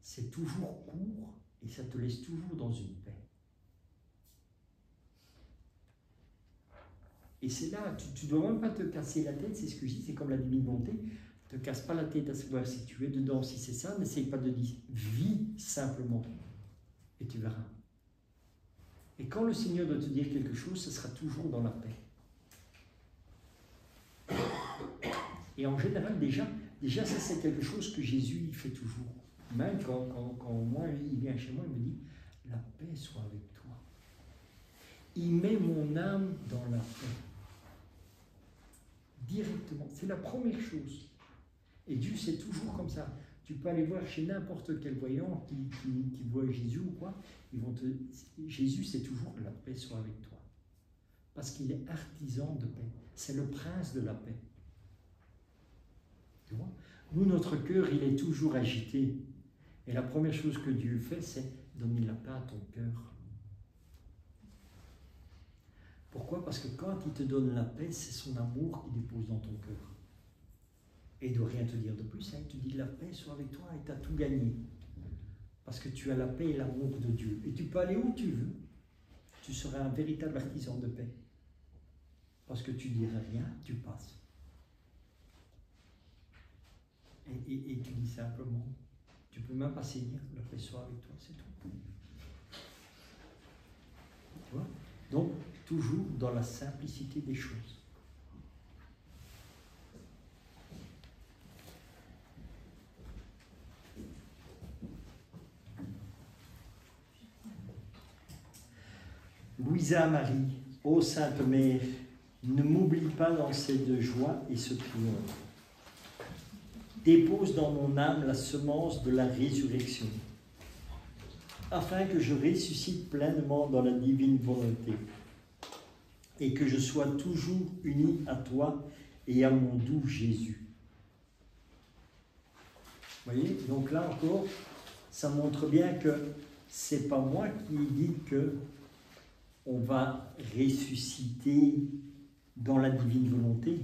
c'est toujours court et ça te laisse toujours dans une paix. Et c'est là, tu ne dois même pas te casser la tête, c'est ce que je dis, c'est comme la divine volonté. Ne te casse pas la tête à savoir si tu es dedans, si c'est ça, n'essaye pas de dire, vis simplement, et tu verras. Et quand le Seigneur doit te dire quelque chose, ce sera toujours dans la paix. Et en général, déjà ça c'est quelque chose que Jésus il fait toujours. Même quand moi, il vient chez moi, il me dit, la paix soit avec toi. Il met mon âme dans la paix. Directement. C'est la première chose. Et Dieu, c'est toujours comme ça. Tu peux aller voir chez n'importe quel voyant qui voit Jésus ou quoi, Jésus, c'est toujours la paix soit avec toi. Parce qu'il est artisan de paix. C'est le prince de la paix. Tu vois? Nous, notre cœur, il est toujours agité. Et la première chose que Dieu fait, c'est donner la paix à ton cœur. Pourquoi? Parce que quand il te donne la paix, c'est son amour qui dépose dans ton cœur. Et il ne doit rien te dire de plus. Hein. Il te dit la paix soit avec toi et tu as tout gagné. Parce que tu as la paix et l'amour de Dieu. Et tu peux aller où tu veux. Tu seras un véritable artisan de paix. Parce que tu ne diras rien, tu passes. Et tu dis simplement, tu ne peux même pas saisir, la paix soit avec toi, c'est tout. Tu vois? Donc, toujours dans la simplicité des choses. Louisa Marie, ô Sainte Mère, ne m'oublie pas dans cette joie et ce triomphe. Dépose dans mon âme la semence de la résurrection, afin que je ressuscite pleinement dans la divine volonté, et que je sois toujours uni à toi et à mon doux Jésus. Vous voyez, donc là encore, ça montre bien que c'est pas moi qui dis que on va ressusciter dans la divine volonté.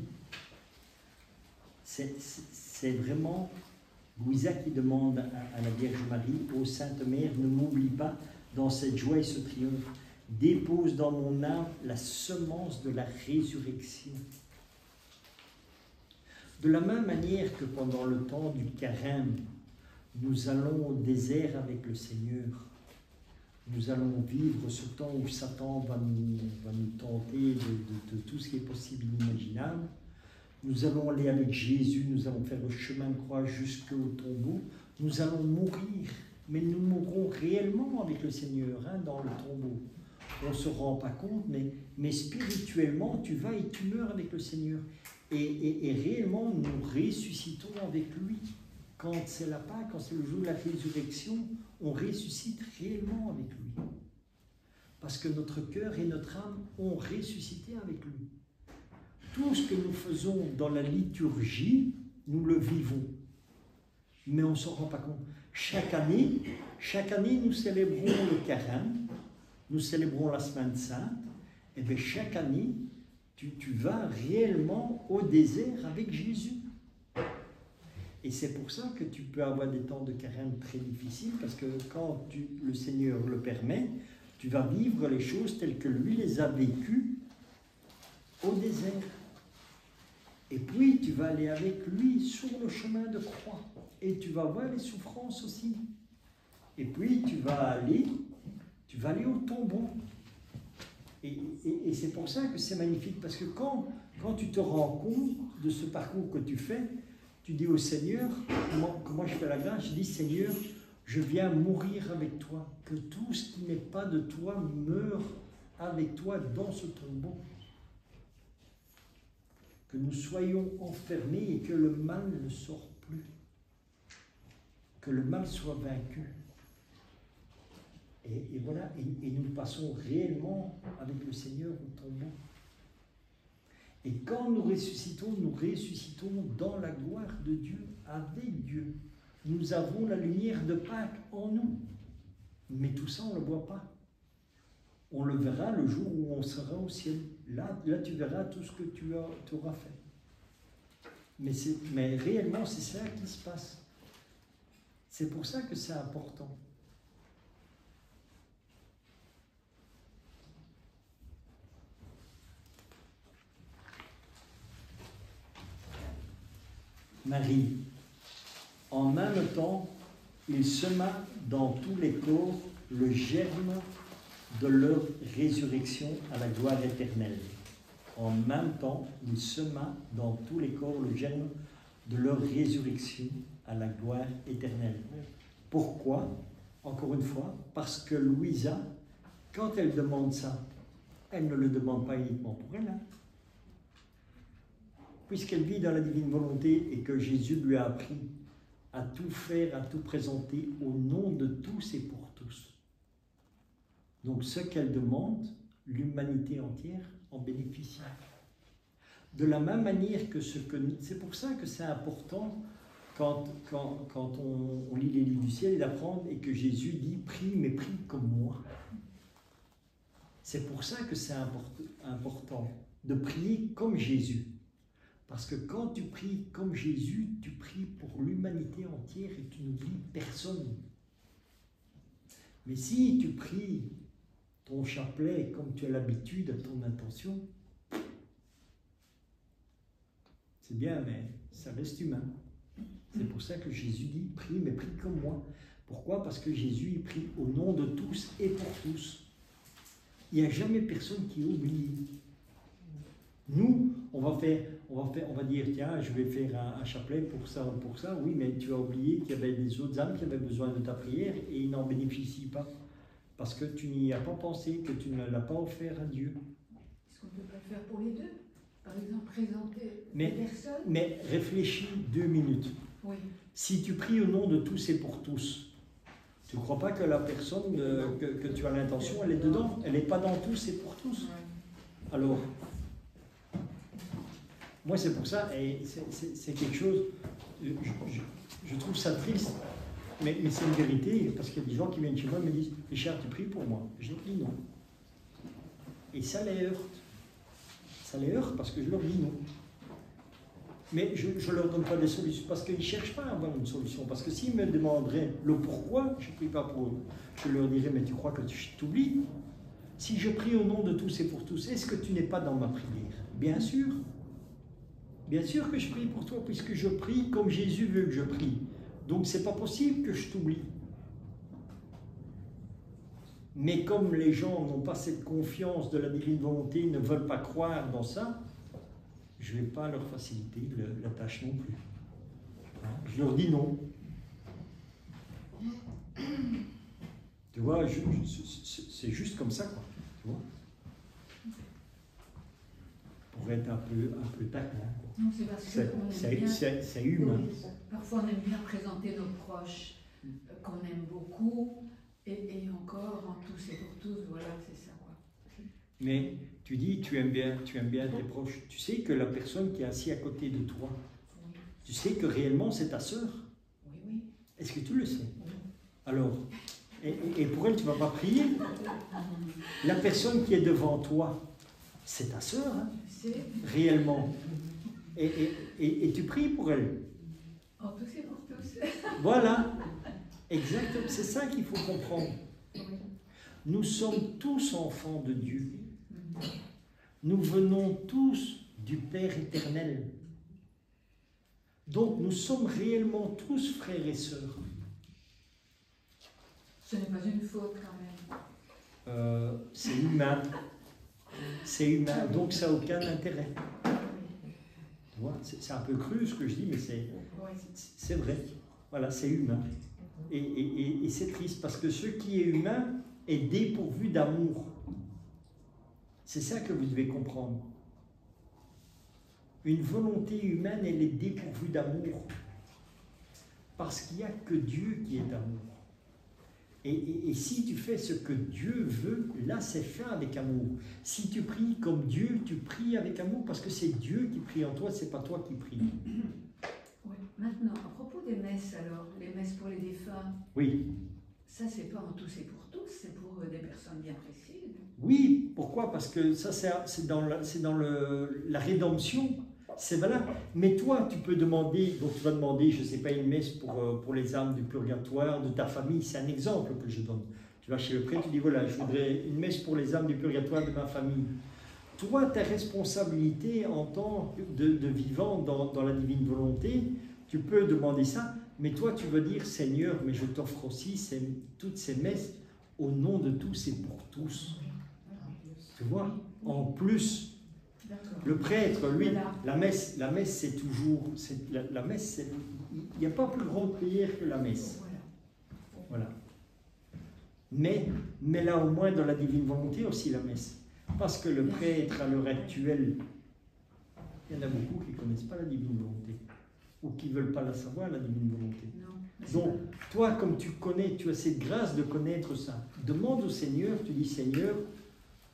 C'est vraiment Louisa qui demande à la Vierge Marie, ô Sainte Mère, ne m'oublie pas dans cette joie et ce triomphe. Dépose dans mon âme la semence de la résurrection. De la même manière que pendant le temps du carême, nous allons au désert avec le Seigneur. Nous allons vivre ce temps où Satan va nous tenter de tout ce qui est possible et inimaginable. Nous allons aller avec Jésus, nous allons faire le chemin de croix jusqu'au tombeau. Nous allons mourir, mais nous mourrons réellement avec le Seigneur dans le tombeau. On ne se rend pas compte, mais spirituellement, tu vas et tu meurs avec le Seigneur. Et réellement, nous ressuscitons avec lui. Quand c'est la Pâque, quand c'est le jour de la résurrection, on ressuscite réellement avec lui. Parce que notre cœur et notre âme ont ressuscité avec lui. Tout ce que nous faisons dans la liturgie, nous le vivons. Mais on ne s'en rend pas compte. Chaque année, nous célébrons le carême, nous célébrons la Semaine Sainte, et bien chaque année, tu vas réellement au désert avec Jésus. Et c'est pour ça que tu peux avoir des temps de carême très difficiles, parce que quand le Seigneur le permet, Tu vas vivre les choses telles que lui les a vécues au désert. Et puis, tu vas aller avec lui sur le chemin de croix. Et tu vas voir les souffrances aussi. Et puis, tu vas aller au tombeau. Et c'est pour ça que c'est magnifique. Parce que quand tu te rends compte de ce parcours que tu fais, tu dis au Seigneur, comment je fais la grâce? Je dis, Seigneur, je viens mourir avec toi. Que tout ce qui n'est pas de toi meure avec toi dans ce tombeau. Que nous soyons enfermés et que le mal ne sort plus. Que le mal soit vaincu. Et voilà, et nous passons réellement avec le Seigneur au tombeau. Et quand nous ressuscitons dans la gloire de Dieu, avec Dieu. Nous avons la lumière de Pâques en nous. Mais tout ça, on ne le voit pas. On le verra le jour où on sera au ciel. Là tu verras tout ce que tu auras fait. Mais réellement, c'est ça qui se passe. C'est pour ça que c'est important. Marie, en même temps, il sema dans tous les corps le germe de leur résurrection à la gloire éternelle. En même temps, il sema dans tous les corps le germe de leur résurrection à la gloire éternelle. Pourquoi? Encore une fois, parce que Louisa, quand elle demande ça, elle ne le demande pas uniquement pour elle, hein. Puisqu'elle vit dans la divine volonté et que Jésus lui a appris à tout faire, à tout présenter au nom de tous et pour tous. Donc ce qu'elle demande, l'humanité entière en bénéficie. De la même manière que c'est pour ça que c'est important quand on lit les livres du ciel et d'apprendre et que Jésus dit « prie, mais prie comme moi ». C'est pour ça que c'est important de prier comme Jésus. Parce que quand tu pries comme Jésus, tu pries pour l'humanité entière et tu n'oublies personne. Mais si tu pries ton chapelet comme tu as l'habitude à ton intention, c'est bien, mais ça reste humain. C'est pour ça que Jésus dit « prie, mais prie comme moi ». Pourquoi? Parce que Jésus il prie au nom de tous et pour tous. Il n'y a jamais personne qui oublie. Nous, on va dire, tiens, je vais faire un chapelet pour ça, oui, mais tu as oublié qu'il y avait des autres âmes qui avaient besoin de ta prière et ils n'en bénéficient pas. Parce que tu n'y as pas pensé, que tu ne l'as pas offert à Dieu. Est-ce qu'on ne peut pas le faire pour les deux? Par exemple, présenter les personnes? Mais réfléchis 2 minutes. Oui. Si tu pries au nom de tous et pour tous, tu ne crois pas que la personne que tu as l'intention, elle est dedans? Elle n'est pas dans tous et pour tous. Alors, moi c'est pour ça, et c'est quelque chose, je trouve ça triste, mais c'est une vérité, parce qu'il y a des gens qui viennent chez moi et me disent « Richard, tu pries pour moi ?» Je leur dis non. Et ça les heurte. Ça les heurte parce que je leur dis non. Mais je ne leur donne pas des solutions, parce qu'ils ne cherchent pas à avoir une solution. Parce que s'ils me demanderaient le pourquoi, je ne prie pas pour eux. Je leur dirais, mais tu crois que tu t'oublies? Si je prie au nom de tous et pour tous, est-ce que tu n'es pas dans ma prière? Bien sûr. Bien sûr que je prie pour toi, puisque je prie comme Jésus veut que je prie. Donc c'est pas possible que je t'oublie. Mais comme les gens n'ont pas cette confiance de la divine volonté, ne veulent pas croire dans ça, je ne vais pas leur faciliter la tâche non plus. Je leur dis non. Tu vois, c'est juste comme ça, quoi. Tu vois, pour être un peu taquin. Non, c'est parce que c'est humain. Parfois, on aime bien présenter nos proches qu'on aime beaucoup, et encore en tous et pour tous, voilà, c'est ça, quoi. Mais tu dis, tu aimes bien tes proches. Tu sais que la personne qui est assise à côté de toi, oui. Tu sais que réellement c'est ta sœur. Oui, oui. Est-ce que tu le sais? Oui. Alors, et pour elle, tu ne vas pas prier. La personne qui est devant toi, c'est ta sœur, hein, réellement. Et tu pries pour elle. En tous et pour tous. Voilà. Exactement. C'est ça qu'il faut comprendre. Oui. Nous sommes tous enfants de Dieu. Nous venons tous du Père éternel. Donc nous sommes réellement tous frères et sœurs. Ce n'est pas une faute quand même. C'est humain. C'est humain, donc ça n'a aucun intérêt. Tu vois, c'est un peu cru ce que je dis, mais c'est vrai. Voilà, c'est humain. Et c'est triste parce que ce qui est humain est dépourvu d'amour. C'est ça que vous devez comprendre. Une volonté humaine, elle est dépourvue d'amour. Parce qu'il n'y a que Dieu qui est amour. Et si tu fais ce que Dieu veut, là c'est fait avec amour. Si tu pries comme Dieu, tu pries avec amour parce que c'est Dieu qui prie en toi, c'est pas toi qui prie. Oui. Maintenant, à propos des messes alors, les messes pour les défunts. Oui. Ça c'est pas en tous et pour tous, c'est pour des personnes bien précises. Oui, pourquoi? Parce que ça c'est dans la rédemption. C'est valable. Mais toi, tu peux demander, donc tu vas demander, je ne sais pas, une messe pour les âmes du purgatoire, de ta famille. C'est un exemple que je donne. Tu vas chez le prêtre, tu dis, voilà, je voudrais une messe pour les âmes du purgatoire de ma famille. Toi, ta responsabilité en tant de vivant dans la divine volonté, tu peux demander ça, mais toi, tu vas dire, Seigneur, mais je t'offre aussi toutes ces messes au nom de tous et pour tous. Tu vois, en plus. Le prêtre, lui, la messe c'est toujours, la messe, il n'y a pas plus grande prière que la messe. Voilà. Mais là au moins dans la divine volonté aussi la messe. Parce que le prêtre à l'heure actuelle, il y en a beaucoup qui ne connaissent pas la divine volonté. Ou qui ne veulent pas la savoir, la divine volonté. Donc, toi, comme tu connais, tu as cette grâce de connaître ça. Demande au Seigneur, tu dis, Seigneur,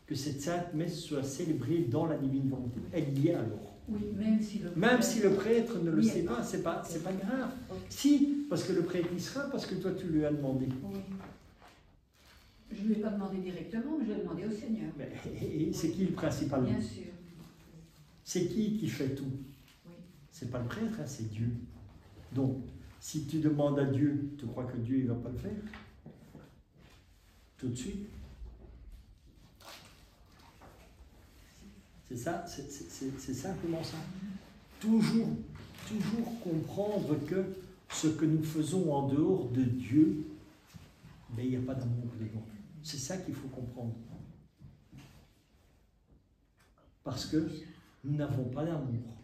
que cette sainte messe soit célébrée dans la divine volonté. Elle y est alors. Oui, même si le prêtre ne le sait pas, c'est pas grave. Si, parce que le prêtre y sera, parce que toi tu lui as demandé. Oui. Je ne lui ai pas demandé directement, mais je l'ai demandé au Seigneur. Et c'est qui le principal? Bien sûr. C'est qui fait tout? Oui. C'est pas le prêtre, hein, c'est Dieu. Donc, si tu demandes à Dieu, tu crois que Dieu ne va pas le faire? Tout de suite? C'est ça, c'est simplement ça. Toujours comprendre que ce que nous faisons en dehors de Dieu, ben, il n'y a pas d'amour dedans. C'est ça qu'il faut comprendre. Parce que nous n'avons pas d'amour.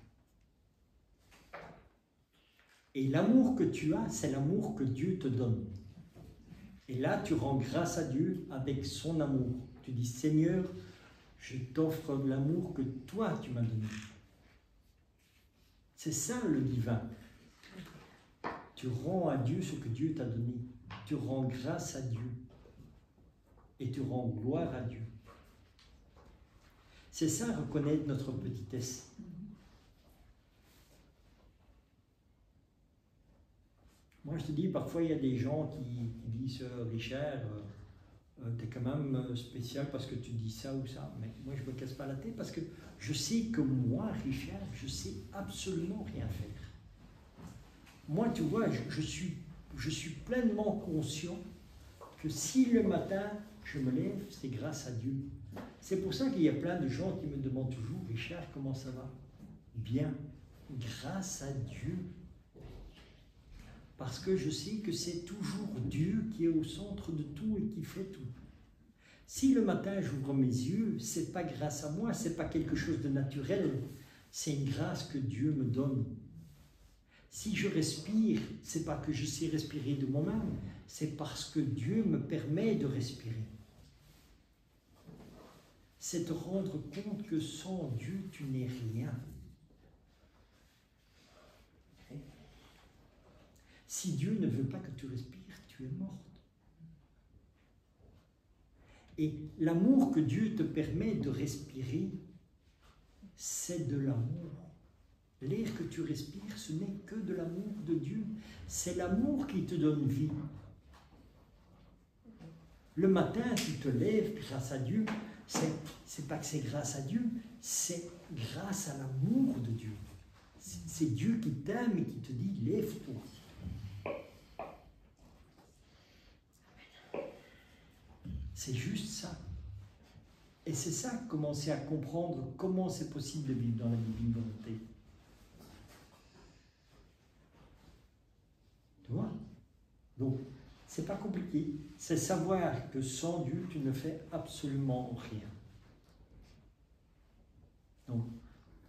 Et l'amour que tu as, c'est l'amour que Dieu te donne. Et là, tu rends grâce à Dieu avec son amour. Tu dis, Seigneur, je t'offre l'amour que toi, tu m'as donné. C'est ça le divin. Tu rends à Dieu ce que Dieu t'a donné. Tu rends grâce à Dieu. Et tu rends gloire à Dieu. C'est ça, reconnaître notre petitesse. Moi, je te dis, parfois, il y a des gens qui disent, Richard, tu es quand même spécial parce que tu dis ça ou ça. Mais moi, je ne me casse pas la tête parce que je sais que moi, Richard, je ne sais absolument rien faire. Moi, tu vois, je suis pleinement conscient que si le matin, je me lève, c'est grâce à Dieu. C'est pour ça qu'il y a plein de gens qui me demandent toujours, Richard, comment ça va? Bien, grâce à Dieu. Parce que je sais que c'est toujours Dieu qui est au centre de tout et qui fait tout. Si le matin j'ouvre mes yeux, c'est pas grâce à moi, c'est pas quelque chose de naturel, c'est une grâce que Dieu me donne. Si je respire, c'est pas que je sais respirer de moi-même, c'est parce que Dieu me permet de respirer. C'est te rendre compte que sans Dieu, tu n'es rien. Si Dieu ne veut pas que tu respires, tu es morte. Et l'amour que Dieu te permet de respirer, c'est de l'amour. L'air que tu respires, ce n'est que de l'amour de Dieu. C'est l'amour qui te donne vie. Le matin, tu te lèves grâce à Dieu. C'est pas que c'est grâce à Dieu, c'est grâce à l'amour de Dieu. C'est Dieu qui t'aime et qui te dit, lève-toi. C'est juste ça. Et c'est ça, commencer à comprendre comment c'est possible de vivre dans la divine volonté. Tu vois? Donc, c'est pas compliqué. C'est savoir que sans Dieu, tu ne fais absolument rien. Donc,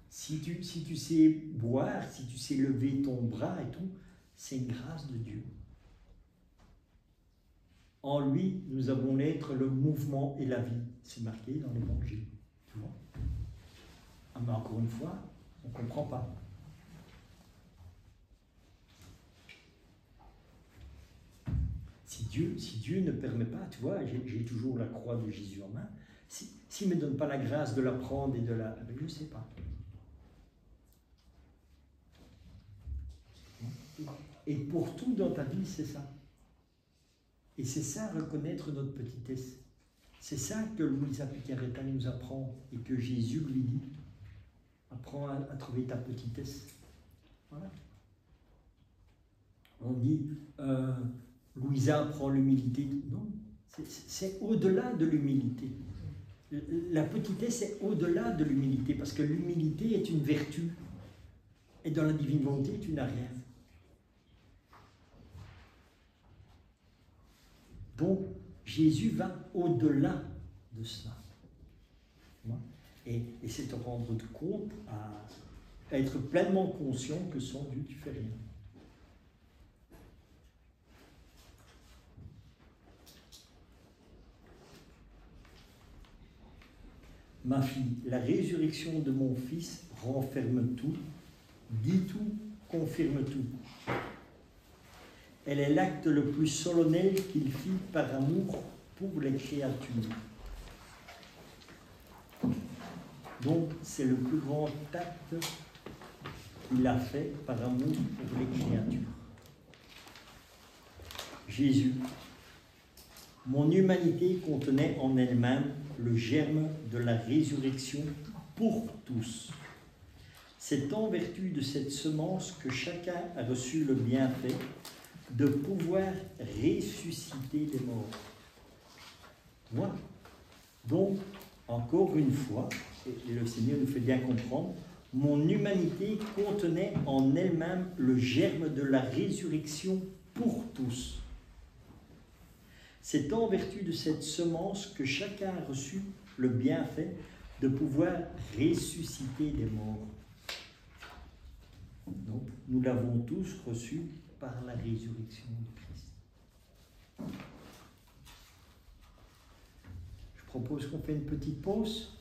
si tu sais boire, si tu sais lever ton bras et tout, c'est une grâce de Dieu. En lui, nous avons l'être, le mouvement et la vie. C'est marqué dans l'Évangile. Tu vois? Ah, mais encore une fois, on ne comprend pas. Si Dieu ne permet pas, tu vois, j'ai toujours la croix de Jésus en main, s'il ne me donne pas la grâce de la prendre et de la... Je ne sais pas. Et pour tout dans ta vie, c'est ça. Et c'est ça, reconnaître notre petitesse. C'est ça que Luisa Picaretta nous apprend et que Jésus lui dit. Apprends à trouver ta petitesse. Voilà. On dit, Luisa apprend l'humilité. Non, c'est au-delà de l'humilité. La petitesse est au-delà de l'humilité, parce que l'humilité est une vertu. Et dans la divine volonté, tu n'as rien. Donc, Jésus va au-delà de cela. Et c'est te rendre compte, à être pleinement conscient que sans Dieu, tu ne fais rien. Ma fille, la résurrection de mon fils renferme tout, dit tout, confirme tout. Elle est l'acte le plus solennel qu'il fit par amour pour les créatures. Donc, c'est le plus grand acte qu'il a fait par amour pour les créatures. Jésus, mon humanité contenait en elle-même le germe de la résurrection pour tous. C'est en vertu de cette semence que chacun a reçu le bienfait de pouvoir ressusciter des morts. Voilà. Donc, encore une fois, et le Seigneur nous fait bien comprendre, mon humanité contenait en elle-même le germe de la résurrection pour tous. C'est en vertu de cette semence que chacun a reçu le bienfait de pouvoir ressusciter des morts. Donc, nous l'avons tous reçu par la résurrection de Christ. Je propose qu'on fait une petite pause.